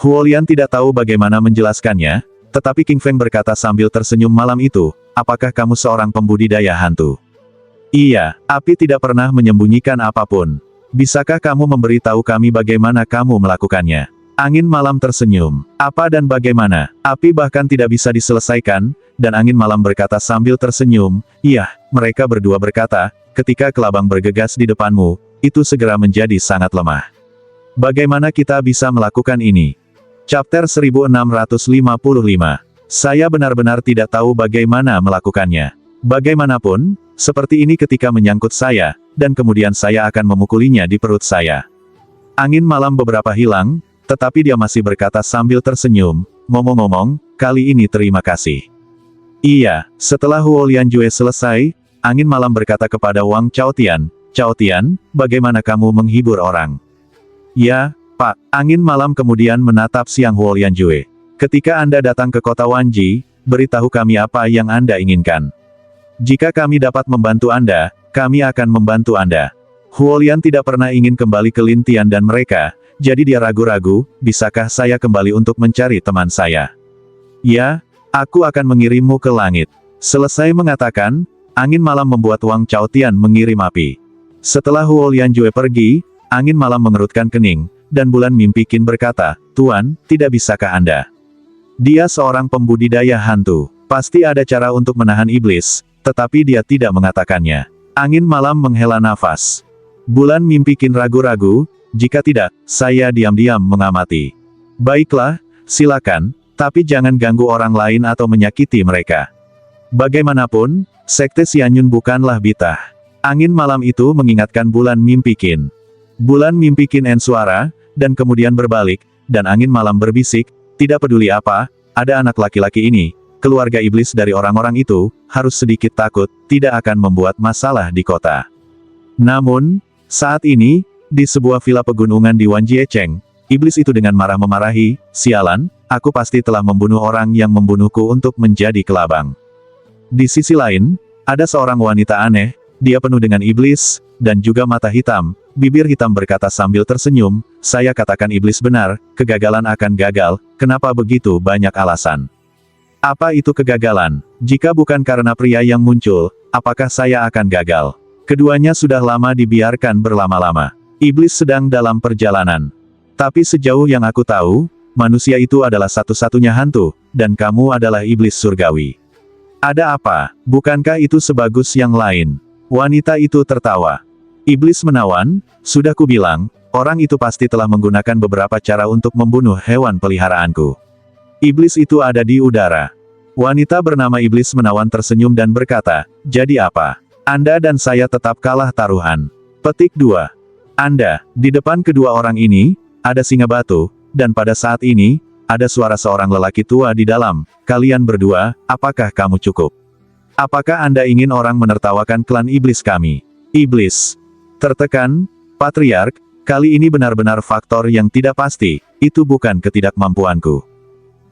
Huo Lian tidak tahu bagaimana menjelaskannya, tetapi King Feng berkata sambil tersenyum malam itu, apakah kamu seorang pembudidaya hantu? Iya, api tidak pernah menyembunyikan apapun. Bisakah kamu memberitahu kami bagaimana kamu melakukannya? Angin malam tersenyum. Apa dan bagaimana? Api bahkan tidak bisa diselesaikan, dan angin malam berkata sambil tersenyum, iya, mereka berdua berkata, ketika kelabang bergegas di depanmu, itu segera menjadi sangat lemah. Bagaimana kita bisa melakukan ini? Chapter 1655. Saya benar-benar tidak tahu bagaimana melakukannya. Bagaimanapun, seperti ini ketika menyangkut saya, dan kemudian saya akan memukulinya di perut saya. Angin malam beberapa hilang, tetapi dia masih berkata sambil tersenyum, ngomong-ngomong, kali ini terima kasih. Iya, setelah Huo Lianjue selesai, angin malam berkata kepada Wang Chaotian, Chaotian, bagaimana kamu menghibur orang? Ya, Pak. Angin malam kemudian menatap Siang Huo Lianjue. Ketika Anda datang ke kota Wanji, beritahu kami apa yang Anda inginkan. Jika kami dapat membantu Anda, kami akan membantu Anda. Huo Lian tidak pernah ingin kembali ke Lin Tian dan mereka, jadi dia ragu-ragu, bisakah saya kembali untuk mencari teman saya? Ya, aku akan mengirimmu ke langit. Selesai mengatakan, angin malam membuat Wang Chaotian mengirim api. Setelah Huo Lianjue pergi, angin malam mengerutkan kening, dan bulan Mimpi Qin berkata, Tuan, tidak bisakah Anda? Dia seorang pembudidaya hantu. Pasti ada cara untuk menahan iblis, tetapi dia tidak mengatakannya. Angin malam menghela nafas. Bulan Mimpi Qin ragu-ragu, jika tidak, saya diam-diam mengamati. Baiklah, silakan, tapi jangan ganggu orang lain atau menyakiti mereka. Bagaimanapun, Sekte Xianyun bukanlah bitah. Angin malam itu mengingatkan bulan Mimpi Qin. Bulan Mimpi Qin suara, dan kemudian berbalik, dan angin malam berbisik, tidak peduli apa, ada anak laki-laki ini, keluarga iblis dari orang-orang itu, harus sedikit takut, tidak akan membuat masalah di kota. Namun, saat ini, di sebuah villa pegunungan di Wan Jiecheng, iblis itu dengan marah memarahi, sialan, aku pasti telah membunuh orang yang membunuhku untuk menjadi kelabang. Di sisi lain, ada seorang wanita aneh, dia penuh dengan iblis, dan juga mata hitam, bibir hitam berkata sambil tersenyum, saya katakan iblis benar, kegagalan akan gagal, kenapa begitu banyak alasan? Apa itu kegagalan? Jika bukan karena pria yang muncul, apakah saya akan gagal? Keduanya sudah lama dibiarkan berlama-lama. Iblis sedang dalam perjalanan. Tapi sejauh yang aku tahu, manusia itu adalah satu-satunya hantu, dan kamu adalah iblis surgawi. Ada apa? Bukankah itu sebagus yang lain? Wanita itu tertawa. Iblis menawan, sudah kubilang, orang itu pasti telah menggunakan beberapa cara untuk membunuh hewan peliharaanku. Iblis itu ada di udara. Wanita bernama Iblis menawan tersenyum dan berkata, jadi apa? Anda dan saya tetap kalah taruhan. Petik 2. Anda, di depan kedua orang ini, ada singa batu, dan pada saat ini, ada suara seorang lelaki tua di dalam. Kalian berdua, apakah kamu cukup? Apakah Anda ingin orang menertawakan klan iblis kami? Iblis tertekan, Patriark, kali ini benar-benar faktor yang tidak pasti, itu bukan ketidakmampuanku.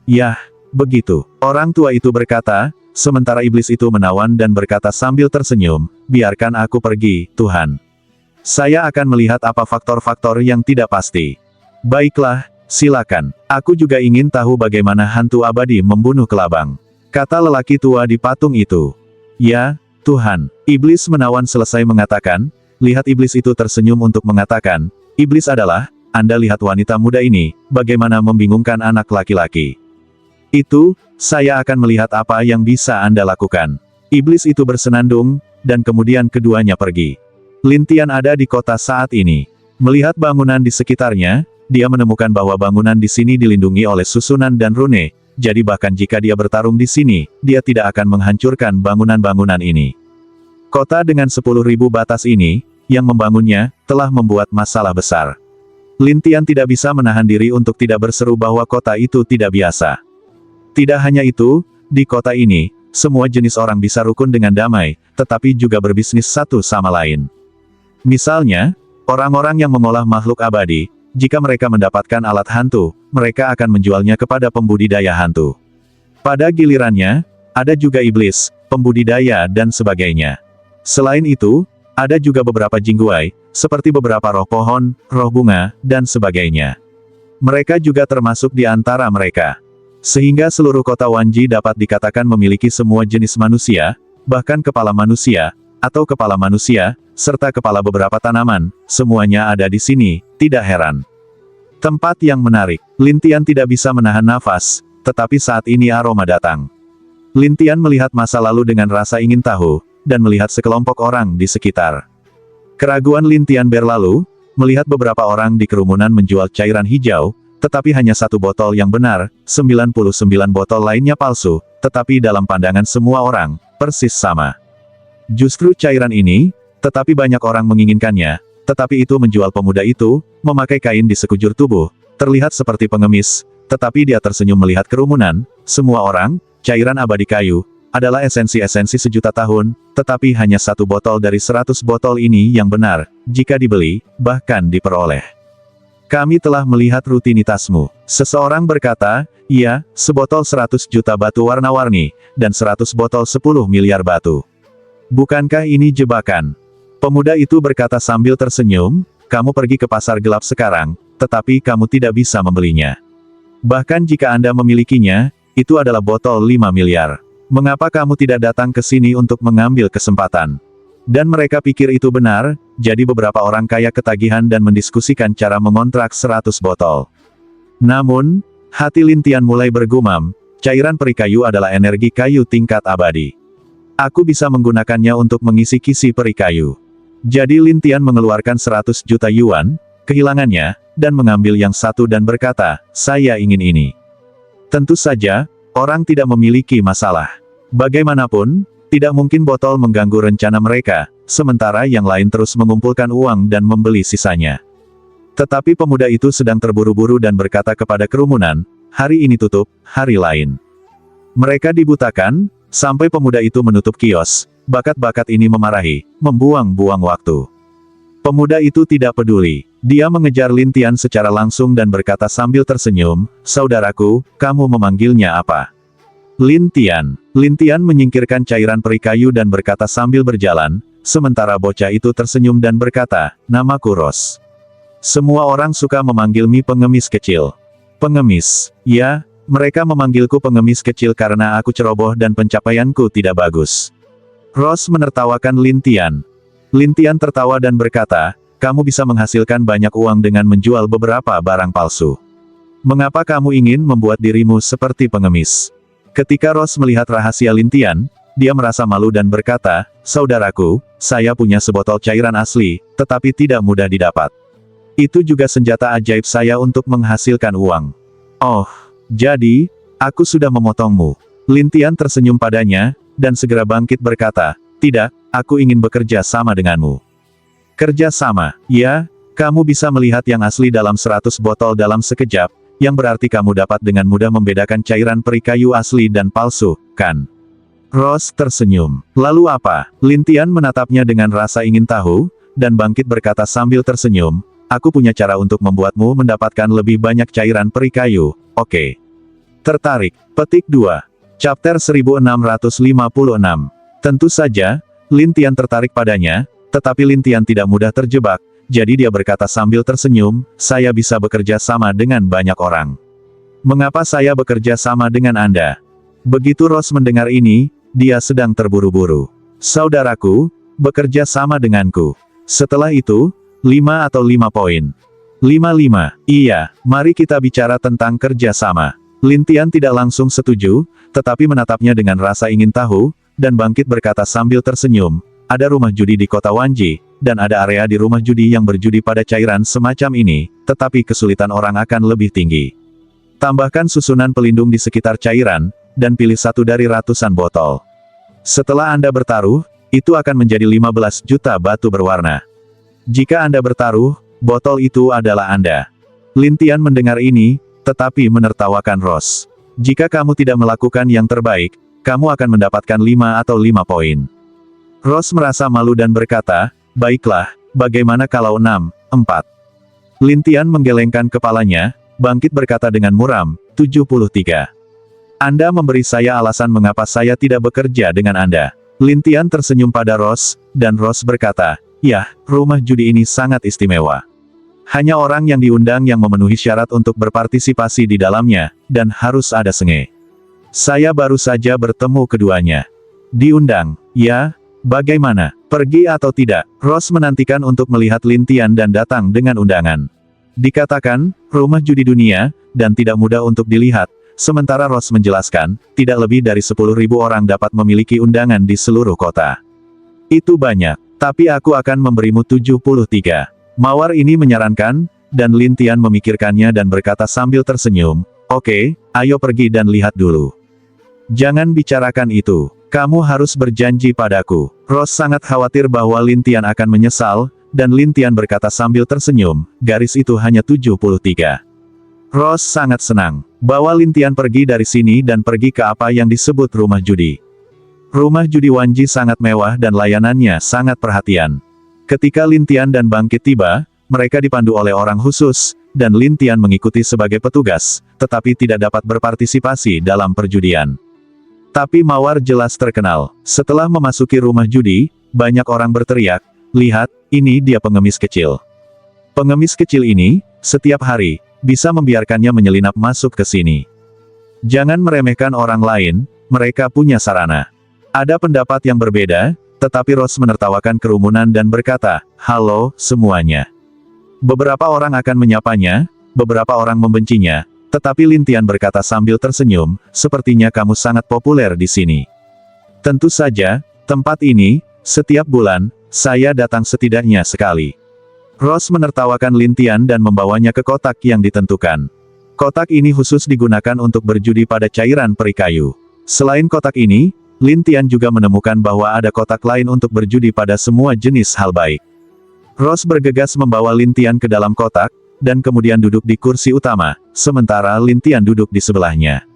Yah, begitu. Orang tua itu berkata, sementara iblis itu menawan dan berkata sambil tersenyum, biarkan aku pergi, Tuhan. Saya akan melihat apa faktor-faktor yang tidak pasti. Baiklah, silakan. Aku juga ingin tahu bagaimana hantu abadi membunuh kelabang. Kata lelaki tua di patung itu. Ya, Tuhan. Iblis menawan selesai mengatakan, lihat iblis itu tersenyum untuk mengatakan, iblis adalah, Anda lihat wanita muda ini, bagaimana membingungkan anak laki-laki. Itu, saya akan melihat apa yang bisa Anda lakukan. Iblis itu bersenandung, dan kemudian keduanya pergi. Lin Tian ada di kota saat ini. Melihat bangunan di sekitarnya, dia menemukan bahwa bangunan di sini dilindungi oleh susunan dan rune, jadi bahkan jika dia bertarung di sini, dia tidak akan menghancurkan bangunan-bangunan ini. Kota dengan 10.000 batas ini, yang membangunnya, telah membuat masalah besar. Lin Tian tidak bisa menahan diri untuk tidak berseru bahwa kota itu tidak biasa. Tidak hanya itu, di kota ini, semua jenis orang bisa rukun dengan damai, tetapi juga berbisnis satu sama lain. Misalnya, orang-orang yang mengolah makhluk abadi, jika mereka mendapatkan alat hantu, mereka akan menjualnya kepada pembudidaya hantu. Pada gilirannya, ada juga iblis, pembudidaya dan sebagainya. Selain itu, ada juga beberapa jingguai, seperti beberapa roh pohon, roh bunga, dan sebagainya. Mereka juga termasuk di antara mereka. Sehingga seluruh kota Wanji dapat dikatakan memiliki semua jenis manusia, bahkan kepala manusia, atau kepala manusia, serta kepala beberapa tanaman, semuanya ada di sini, tidak heran. Tempat yang menarik. Lin Tian tidak bisa menahan nafas, tetapi saat ini aroma datang. Lin Tian melihat masa lalu dengan rasa ingin tahu, dan melihat sekelompok orang di sekitar. Keraguan Lin Tian berlalu, melihat beberapa orang di kerumunan menjual cairan hijau, tetapi hanya satu botol yang benar, 99 botol lainnya palsu, tetapi dalam pandangan semua orang, persis sama. Justru cairan ini, tetapi banyak orang menginginkannya, tetapi itu menjual pemuda itu, memakai kain di sekujur tubuh, terlihat seperti pengemis, tetapi dia tersenyum melihat kerumunan, semua orang, cairan abadi kayu, adalah esensi-esensi sejuta tahun, tetapi hanya satu botol dari 100 botol ini yang benar, jika dibeli, bahkan diperoleh. Kami telah melihat rutinitasmu. Seseorang berkata, iya, sebotol 100 juta batu warna-warni, dan 100 botol 10 miliar batu. Bukankah ini jebakan? Pemuda itu berkata sambil tersenyum, kamu pergi ke pasar gelap sekarang, tetapi kamu tidak bisa membelinya. Bahkan jika Anda memilikinya, itu adalah botol 5 miliar. Mengapa kamu tidak datang ke sini untuk mengambil kesempatan? Dan mereka pikir itu benar, jadi beberapa orang kaya ketagihan dan mendiskusikan cara mengontrak 100 botol. Namun, hati Lin Tian mulai bergumam, cairan peri kayu adalah energi kayu tingkat abadi. Aku bisa menggunakannya untuk mengisi kisi peri kayu. Jadi Lin Tian mengeluarkan 100 juta yuan, kehilangannya, dan mengambil yang satu dan berkata, saya ingin ini. Tentu saja, orang tidak memiliki masalah. Bagaimanapun, tidak mungkin botol mengganggu rencana mereka, sementara yang lain terus mengumpulkan uang dan membeli sisanya. Tetapi pemuda itu sedang terburu-buru dan berkata kepada kerumunan, hari ini tutup, hari lain. Mereka dibutakan, sampai pemuda itu menutup kios, bakat-bakat ini memarahi, membuang-buang waktu. Pemuda itu tidak peduli. Dia mengejar Lin Tian secara langsung dan berkata sambil tersenyum, saudaraku, kamu memanggilnya apa? Lin Tian. Lin Tian menyingkirkan cairan peri kayu dan berkata sambil berjalan, sementara bocah itu tersenyum dan berkata, namaku Ros. Semua orang suka memanggil Mi pengemis kecil. Pengemis. Ya, mereka memanggilku pengemis kecil karena aku ceroboh dan pencapaianku tidak bagus. Ros menertawakan Lin Tian. Lin Tian tertawa dan berkata, kamu bisa menghasilkan banyak uang dengan menjual beberapa barang palsu. Mengapa kamu ingin membuat dirimu seperti pengemis? Ketika Ross melihat rahasia Lin Tian, dia merasa malu dan berkata, saudaraku, saya punya sebotol cairan asli, tetapi tidak mudah didapat. Itu juga senjata ajaib saya untuk menghasilkan uang. Oh, jadi, aku sudah memotongmu. Lin Tian tersenyum padanya, dan segera bangkit berkata, tidak, aku ingin bekerja sama denganmu. Kerja sama, ya, kamu bisa melihat yang asli dalam 100 botol dalam sekejap, yang berarti kamu dapat dengan mudah membedakan cairan peri kayu asli dan palsu, kan? Ross tersenyum. Lalu apa? Lin Tian menatapnya dengan rasa ingin tahu, dan bangkit berkata sambil tersenyum, aku punya cara untuk membuatmu mendapatkan lebih banyak cairan peri kayu, oke. Tertarik. Petik 2. Chapter 1656. Tentu saja, Lin Tian tertarik padanya, tetapi Lin Tian tidak mudah terjebak, jadi dia berkata sambil tersenyum, saya bisa bekerja sama dengan banyak orang. Mengapa saya bekerja sama dengan Anda? Begitu Ross mendengar ini, dia sedang terburu-buru. Saudaraku, bekerja sama denganku. Setelah itu, 5 atau 5 poin. 55. Iya, mari kita bicara tentang kerja sama. Lin Tian tidak langsung setuju, tetapi menatapnya dengan rasa ingin tahu, dan bangkit berkata sambil tersenyum, ada rumah judi di kota Wanji, dan ada area di rumah judi yang berjudi pada cairan semacam ini, tetapi kesulitan orang akan lebih tinggi. Tambahkan susunan pelindung di sekitar cairan, dan pilih satu dari ratusan botol. Setelah Anda bertaruh, itu akan menjadi 15 juta batu berwarna. Jika Anda bertaruh, botol itu adalah Anda. Lin Tian mendengar ini, tetapi menertawakan Ross. Jika kamu tidak melakukan yang terbaik, kamu akan mendapatkan 5 atau 5 poin. Ross merasa malu dan berkata, baiklah, bagaimana kalau 6, 4. Lin Tian menggelengkan kepalanya, bangkit berkata dengan muram, 73. Anda memberi saya alasan mengapa saya tidak bekerja dengan Anda. Lin Tian tersenyum pada Ross, dan Ross berkata, ya, rumah judi ini sangat istimewa. Hanya orang yang diundang yang memenuhi syarat untuk berpartisipasi di dalamnya, dan harus ada senge. Saya baru saja bertemu keduanya. Diundang, ya? Bagaimana? Pergi atau tidak? Ross menantikan untuk melihat Lin Tian dan datang dengan undangan. Dikatakan, rumah judi dunia, dan tidak mudah untuk dilihat, sementara Ross menjelaskan, tidak lebih dari 10.000 orang dapat memiliki undangan di seluruh kota. Itu banyak, tapi aku akan memberimu 73. Mawar ini menyarankan, dan Lin Tian memikirkannya dan berkata sambil tersenyum, oke, ayo pergi dan lihat dulu. Jangan bicarakan itu. Kamu harus berjanji padaku. Ross sangat khawatir bahwa Lin Tian akan menyesal, dan Lin Tian berkata sambil tersenyum, garis itu hanya 73. Ross sangat senang. Bawa Lin Tian pergi dari sini dan pergi ke apa yang disebut rumah judi. Rumah judi Wanji sangat mewah dan layanannya sangat perhatian. Ketika Lin Tian dan bangkit tiba, mereka dipandu oleh orang khusus, dan Lin Tian mengikuti sebagai petugas, tetapi tidak dapat berpartisipasi dalam perjudian. Tapi Mawar jelas terkenal. Setelah memasuki rumah judi, banyak orang berteriak, lihat, ini dia pengemis kecil. Pengemis kecil ini, setiap hari, bisa membiarkannya menyelinap masuk ke sini. Jangan meremehkan orang lain, mereka punya sarana. Ada pendapat yang berbeda, tetapi Ross menertawakan kerumunan dan berkata, halo, semuanya. Beberapa orang akan menyapanya, beberapa orang membencinya, tetapi Lin Tian berkata sambil tersenyum, sepertinya kamu sangat populer di sini. Tentu saja, tempat ini, setiap bulan, saya datang setidaknya sekali. Ross menertawakan Lin Tian dan membawanya ke kotak yang ditentukan. Kotak ini khusus digunakan untuk berjudi pada cairan peri kayu. Selain kotak ini, Lin Tian juga menemukan bahwa ada kotak lain untuk berjudi pada semua jenis hal baik. Ross bergegas membawa Lin Tian ke dalam kotak, dan kemudian duduk di kursi utama, sementara Lin Tian duduk di sebelahnya.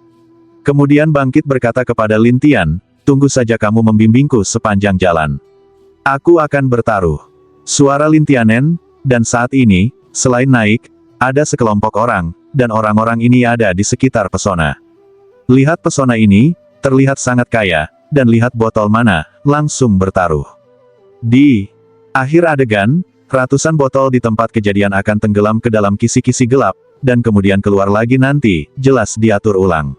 Kemudian bangkit berkata kepada Lin Tian, tunggu saja kamu membimbingku sepanjang jalan. Aku akan bertaruh. Suara Lin Tianen, dan saat ini, selain naik, ada sekelompok orang, dan orang-orang ini ada di sekitar pesona. Lihat pesona ini, terlihat sangat kaya, dan lihat botol mana, langsung bertaruh. Di akhir adegan, ratusan botol di tempat kejadian akan tenggelam ke dalam kisi-kisi gelap, dan kemudian keluar lagi nanti, jelas diatur ulang.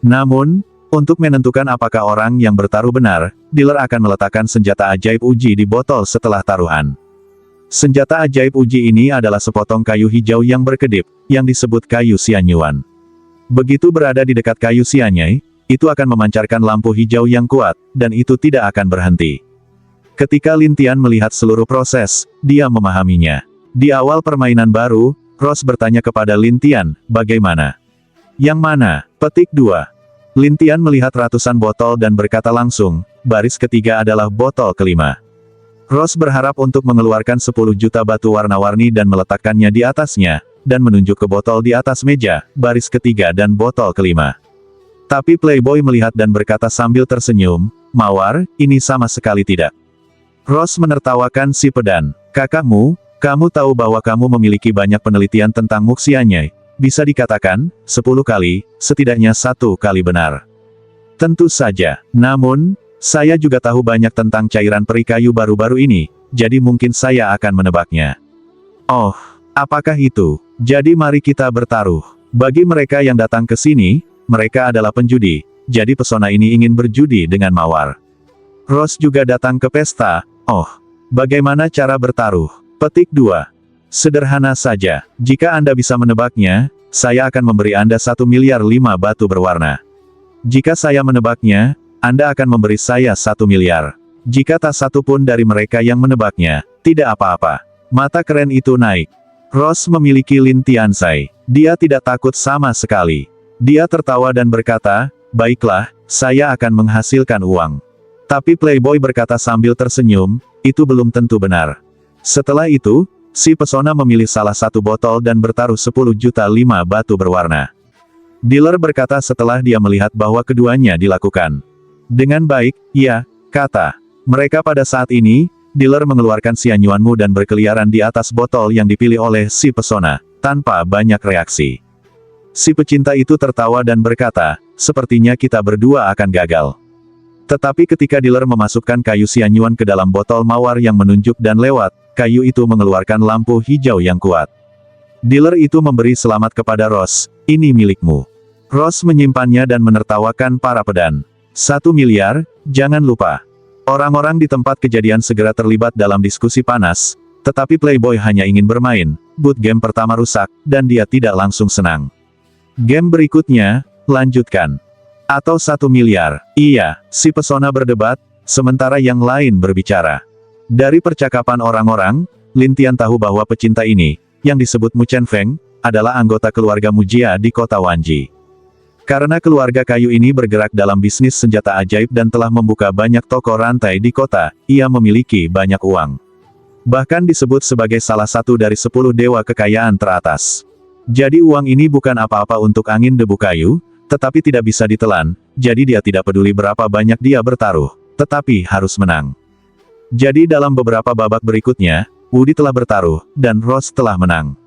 Namun, Untuk menentukan apakah orang yang bertaruh benar, dealer akan meletakkan senjata ajaib uji di botol setelah taruhan. Senjata ajaib uji ini adalah sepotong kayu hijau yang berkedip, yang disebut kayu sianyuan. Begitu berada di dekat kayu sianyai, itu akan memancarkan lampu hijau yang kuat, dan itu tidak akan berhenti. Ketika Lin Tian melihat seluruh proses, dia memahaminya. Di awal permainan baru, Ross bertanya kepada Lin Tian, bagaimana? Yang mana? Petik 2. Lin Tian melihat ratusan botol dan berkata langsung, baris ketiga adalah botol kelima. Ross berharap untuk mengeluarkan 10 juta batu warna-warni dan meletakkannya di atasnya, dan menunjuk ke botol di atas meja, baris ketiga dan botol kelima. Tapi Playboy melihat dan berkata sambil tersenyum, Mawar, ini sama sekali tidak. Ross menertawakan si pedan, kakakmu, kamu tahu bahwa kamu memiliki banyak penelitian tentang Muxianyai. Bisa dikatakan, 10 kali, setidaknya 1 kali benar. Tentu saja, namun, saya juga tahu banyak tentang cairan peri kayu baru-baru ini, jadi mungkin saya akan menebaknya. Oh, apakah itu? Jadi mari kita bertaruh. Bagi mereka yang datang ke sini, mereka adalah penjudi, jadi pesona ini ingin berjudi dengan Mawar. Ross juga datang ke pesta, oh, bagaimana cara bertaruh? Petik 2. Sederhana saja, jika Anda bisa menebaknya, saya akan memberi Anda 1 miliar 5 batu berwarna. Jika saya menebaknya, Anda akan memberi saya 1 miliar. Jika tak satu pun dari mereka yang menebaknya, tidak apa-apa. Mata keren itu naik. Ross memiliki Lin Tianzai. Dia tidak takut sama sekali. Dia tertawa dan berkata, baiklah, saya akan menghasilkan uang. Tapi Playboy berkata sambil tersenyum, itu belum tentu benar. Setelah itu, si pesona memilih salah satu botol dan bertaruh 10 juta 5 batu berwarna. Dealer berkata setelah dia melihat bahwa keduanya dilakukan. Dengan baik, ya, kata. Mereka pada saat ini, dealer mengeluarkan sianyuanmu dan berkeliaran di atas botol yang dipilih oleh si pesona, tanpa banyak reaksi. Si pecinta itu tertawa dan berkata, sepertinya kita berdua akan gagal. Tetapi ketika dealer memasukkan kayu sianyuan ke dalam botol mawar yang menunjuk dan lewat, kayu itu mengeluarkan lampu hijau yang kuat. Dealer itu memberi selamat kepada Ross, ini milikmu. Ross menyimpannya dan menertawakan para pedan. 1 miliar, jangan lupa. Orang-orang di tempat kejadian segera terlibat dalam diskusi panas, tetapi Playboy hanya ingin bermain, boot game pertama rusak, dan dia tidak langsung senang. Game berikutnya, lanjutkan. Atau 1 miliar, iya, si pesona berdebat, sementara yang lain berbicara. Dari percakapan orang-orang, Lin Tian tahu bahwa pecinta ini, yang disebut Mu Chen Feng, adalah anggota keluarga Mujia di kota Wanji. Karena keluarga kayu ini bergerak dalam bisnis senjata ajaib dan telah membuka banyak toko rantai di kota, ia memiliki banyak uang. Bahkan disebut sebagai salah satu dari 10 dewa kekayaan teratas. Jadi uang ini bukan apa-apa untuk angin debu kayu, tetapi tidak bisa ditelan, jadi dia tidak peduli berapa banyak dia bertaruh, tetapi harus menang. Jadi dalam beberapa babak berikutnya, Woody telah bertaruh, dan Ross telah menang.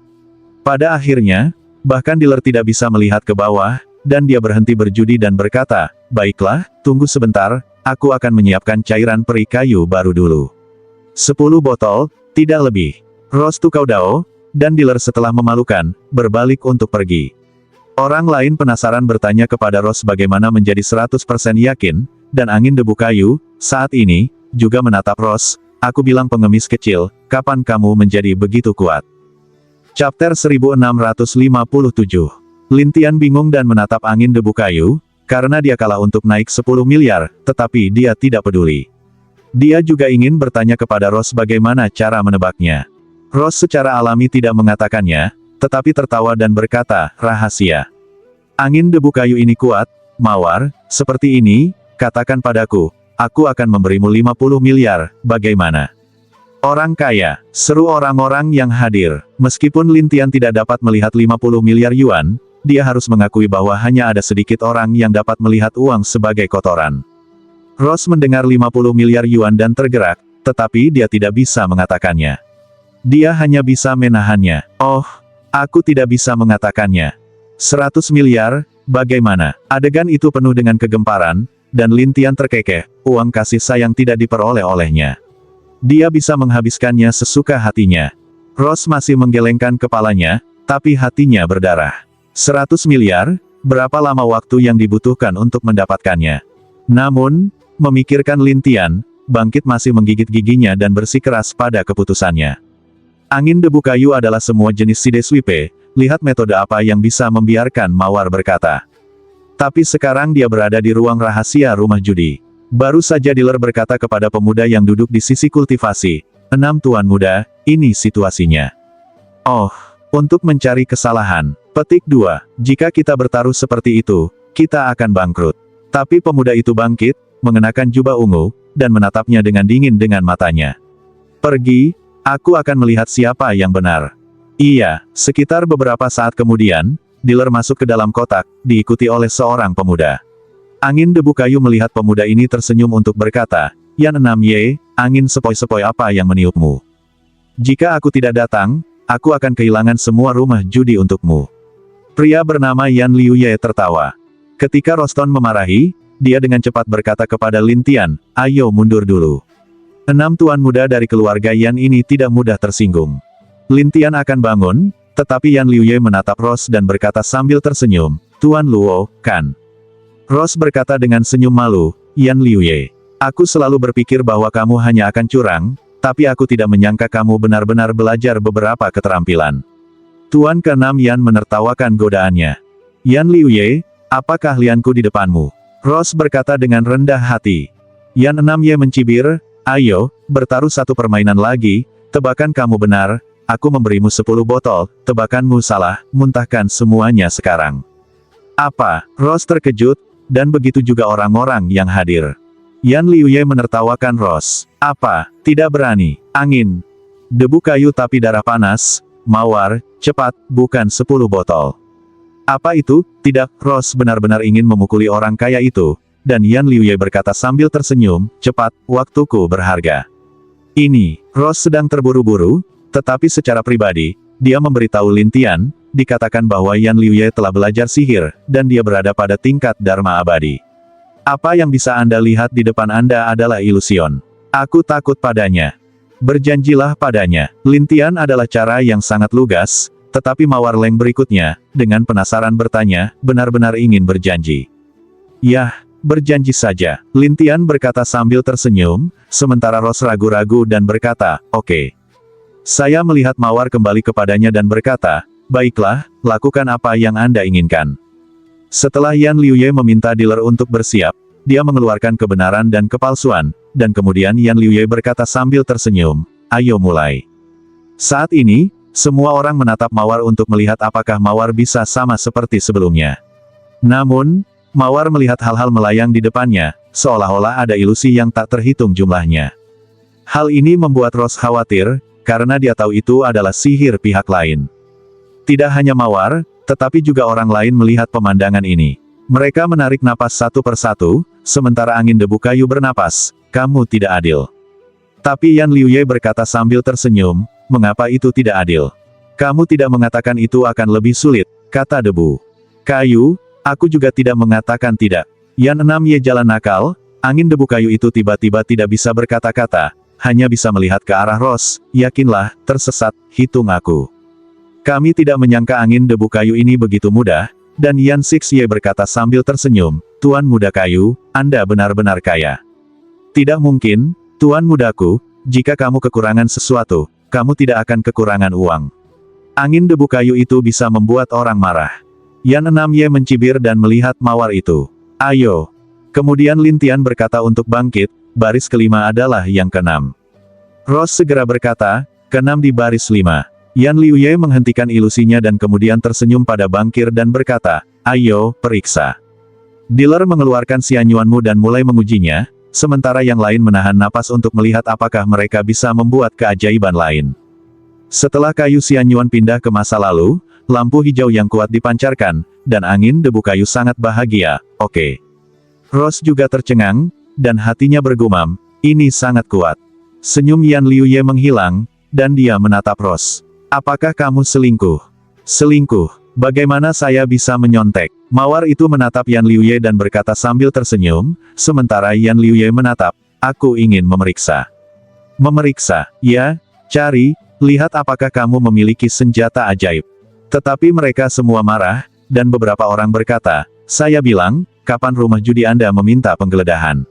Pada akhirnya, bahkan dealer tidak bisa melihat ke bawah, dan dia berhenti berjudi dan berkata, baiklah, tunggu sebentar, aku akan menyiapkan cairan peri kayu baru dulu. 10 botol, tidak lebih. Ross tukau dao, dan dealer setelah memalukan, berbalik untuk pergi. Orang lain penasaran bertanya kepada Ross bagaimana menjadi 100% yakin, dan angin debu kayu, saat ini, juga menatap Ross, aku bilang pengemis kecil, kapan kamu menjadi begitu kuat? Chapter 1657. Lin Tian bingung dan menatap angin debu kayu, karena dia kalah untuk naik 10 miliar, tetapi dia tidak peduli. Dia juga ingin bertanya kepada Ross bagaimana cara menebaknya. Ross secara alami tidak mengatakannya, tetapi tertawa dan berkata, rahasia. Angin debu kayu ini kuat, Mawar, seperti ini, katakan padaku, aku akan memberimu 50 miliar, bagaimana? Orang kaya, seru orang-orang yang hadir. Meskipun Lin Tian tidak dapat melihat 50 miliar yuan, dia harus mengakui bahwa hanya ada sedikit orang yang dapat melihat uang sebagai kotoran. Ross mendengar 50 miliar yuan dan tergerak, tetapi dia tidak bisa mengatakannya. Dia hanya bisa menahannya. Oh, aku tidak bisa mengatakannya. 100 miliar, bagaimana? Adegan itu penuh dengan kegemparan, dan Lin Tian terkekeh, uang kasih sayang tidak diperoleh olehnya. Dia bisa menghabiskannya sesuka hatinya. Ross masih menggelengkan kepalanya, tapi hatinya berdarah. 100 miliar, berapa lama waktu yang dibutuhkan untuk mendapatkannya. Namun, memikirkan Lin Tian, Bangkit masih menggigit giginya dan bersikeras pada keputusannya. Angin debu kayu adalah semua jenis Side Swipe, lihat metode apa yang bisa membiarkan Mawar berkata. Tapi sekarang dia berada di ruang rahasia rumah judi. Baru saja dealer berkata kepada pemuda yang duduk di sisi kultivasi, 6 tuan muda, ini situasinya. Oh, untuk mencari kesalahan. Petik 2, jika kita bertaruh seperti itu, kita akan bangkrut. Tapi pemuda itu bangkit, mengenakan jubah ungu, dan menatapnya dengan dingin dengan matanya. Pergi, aku akan melihat siapa yang benar. Iya, sekitar beberapa saat kemudian, dealer masuk ke dalam kotak, diikuti oleh seorang pemuda. Angin debu kayu melihat pemuda ini tersenyum untuk berkata, Yan 6Y, angin sepoi-sepoi apa yang meniupmu? Jika aku tidak datang, aku akan kehilangan semua rumah judi untukmu. Pria bernama Yan Liuye tertawa. Ketika Roston memarahi, dia dengan cepat berkata kepada Lin Tian, ayo mundur dulu. 6 tuan muda dari keluarga Yan ini tidak mudah tersinggung. Lin Tian akan bangun, tetapi Yan Liuye menatap Rose dan berkata sambil tersenyum, Tuan Luo, kan? Rose berkata dengan senyum malu, Yan Liuye. Aku selalu berpikir bahwa kamu hanya akan curang, tapi aku tidak menyangka kamu benar-benar belajar beberapa keterampilan. Tuan ke-6 Yan menertawakan godaannya. Yan Liuye, apa keahlianku di depanmu? Rose berkata dengan rendah hati. Yan 6Y mencibir, ayo, bertaruh satu permainan lagi, tebakan kamu benar, aku memberimu 10 botol, tebakanmu salah, muntahkan semuanya sekarang. Apa? Rose terkejut, dan begitu juga orang-orang yang hadir. Yan Liuye menertawakan Rose. Apa? Tidak berani. Angin. Debu kayu tapi darah panas, Mawar, cepat, bukan 10 botol. Apa itu? Tidak, Rose benar-benar ingin memukuli orang kaya itu, dan Yan Liuye berkata sambil tersenyum, cepat, waktuku berharga. Ini, Rose sedang terburu-buru, tetapi secara pribadi, dia memberitahu Lin Tian, dikatakan bahwa Yan Liuye telah belajar sihir, dan dia berada pada tingkat Dharma abadi. Apa yang bisa Anda lihat di depan Anda adalah ilusion. Aku takut padanya. Berjanjilah padanya. Lin Tian adalah cara yang sangat lugas, tetapi Mawar Leng berikutnya, dengan penasaran bertanya, benar-benar ingin berjanji. Yah, berjanji saja, Lin Tian berkata sambil tersenyum, sementara Rose ragu-ragu dan berkata, oke. Saya melihat Mawar kembali kepadanya dan berkata, baiklah, lakukan apa yang Anda inginkan. Setelah Yan Liuye meminta dealer untuk bersiap, dia mengeluarkan kebenaran dan kepalsuan, dan kemudian Yan Liuye berkata sambil tersenyum, ayo mulai. Saat ini, semua orang menatap Mawar untuk melihat apakah Mawar bisa sama seperti sebelumnya. Namun, Mawar melihat hal-hal melayang di depannya, seolah-olah ada ilusi yang tak terhitung jumlahnya. Hal ini membuat Rose khawatir, karena dia tahu itu adalah sihir pihak lain. Tidak hanya Mawar, tetapi juga orang lain melihat pemandangan ini. Mereka menarik napas satu persatu, sementara angin debu kayu bernapas, kamu tidak adil. Tapi Yan Liuye berkata sambil tersenyum, mengapa itu tidak adil? Kamu tidak mengatakan itu akan lebih sulit, kata debu kayu, aku juga tidak mengatakan tidak. Yan 6Y jalan nakal, angin debu kayu itu tiba-tiba tidak bisa berkata-kata, hanya bisa melihat ke arah Rose, yakinlah, tersesat, hitung aku. Kami tidak menyangka angin debu kayu ini begitu mudah, dan Yan 6Y berkata sambil tersenyum, Tuan muda kayu, Anda benar-benar kaya. Tidak mungkin, Tuan mudaku, jika kamu kekurangan sesuatu, kamu tidak akan kekurangan uang. Angin debu kayu itu bisa membuat orang marah. Yan 6Y mencibir dan melihat Mawar itu. Ayo. Kemudian Lin Tian berkata untuk bangkit, baris kelima adalah yang ke-6. Rose segera berkata, ke-6 di baris 5. Yan Liuye menghentikan ilusinya dan kemudian tersenyum pada bangkir dan berkata, ayo, periksa. Dealer mengeluarkan sianyuanmu dan mulai mengujinya, sementara yang lain menahan napas untuk melihat apakah mereka bisa membuat keajaiban lain. Setelah kayu sianyuan pindah ke masa lalu, lampu hijau yang kuat dipancarkan, dan angin debu kayu sangat bahagia, oke. Rose juga tercengang, dan hatinya bergumam, ini sangat kuat. Senyum Yan Liuye menghilang, dan dia menatap Rose. Apakah kamu selingkuh? Selingkuh. Bagaimana saya bisa menyontek? Mawar itu menatap Yan Liuye dan berkata sambil tersenyum, sementara Yan Liuye menatap, aku ingin memeriksa. Memeriksa, ya, cari, lihat apakah kamu memiliki senjata ajaib. Tetapi mereka semua marah, dan beberapa orang berkata, "Saya bilang, kapan rumah judi Anda meminta penggeledahan?"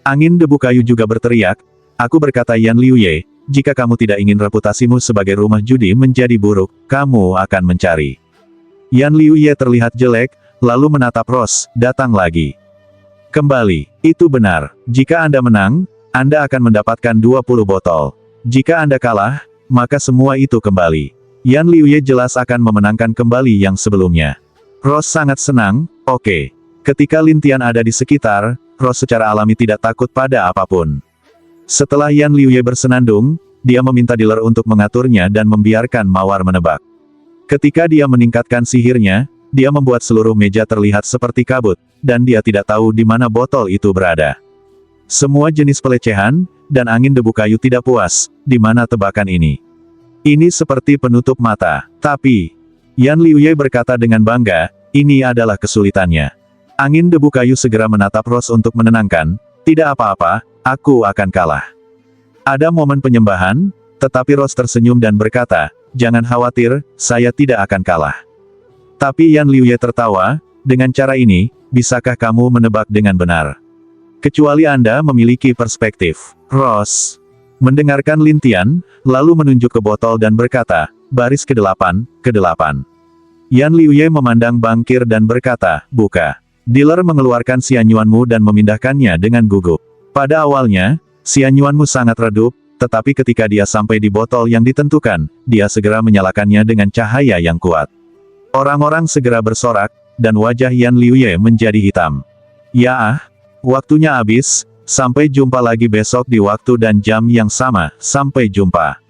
Angin debu kayu juga berteriak, "Aku berkata Yan Liuye, jika kamu tidak ingin reputasimu sebagai rumah judi menjadi buruk, kamu akan mencari." Yan Liuye terlihat jelek, lalu menatap Rose, "Datang lagi. Kembali, itu benar. Jika Anda menang, Anda akan mendapatkan 20 botol. Jika Anda kalah, maka semua itu kembali." Yan Liuye jelas akan memenangkan kembali yang sebelumnya. Rose sangat senang, "Oke." Ketika Lin Tian ada di sekitar, Rose secara alami tidak takut pada apapun. Setelah Yan Liuye bersenandung, dia meminta dealer untuk mengaturnya dan membiarkan Mawar menebak. Ketika dia meningkatkan sihirnya, dia membuat seluruh meja terlihat seperti kabut, dan dia tidak tahu di mana botol itu berada. Semua jenis pelecehan, dan angin debu kayu tidak puas, di mana tebakan ini. Ini seperti penutup mata. Tapi, Yan Liuye berkata dengan bangga, ini adalah kesulitannya. Angin debu kayu segera menatap Rose untuk menenangkan, "Tidak apa-apa, aku akan kalah." Ada momen penyembahan, tetapi Rose tersenyum dan berkata, "Jangan khawatir, saya tidak akan kalah." Tapi Yan Liuye tertawa, "Dengan cara ini, bisakah kamu menebak dengan benar? Kecuali Anda memiliki perspektif." Rose mendengarkan Lin Tian, lalu menunjuk ke botol dan berkata, "Baris ke-8, ke-8. Yan Liuye memandang bangkir dan berkata, "Buka." Dealer mengeluarkan sianyuanmu dan memindahkannya dengan gugup. Pada awalnya, sianyuanmu sangat redup, tetapi ketika dia sampai di botol yang ditentukan, dia segera menyalakannya dengan cahaya yang kuat. Orang-orang segera bersorak, dan wajah Yan Liuye menjadi hitam. "Ya, waktunya habis, sampai jumpa lagi besok di waktu dan jam yang sama, sampai jumpa."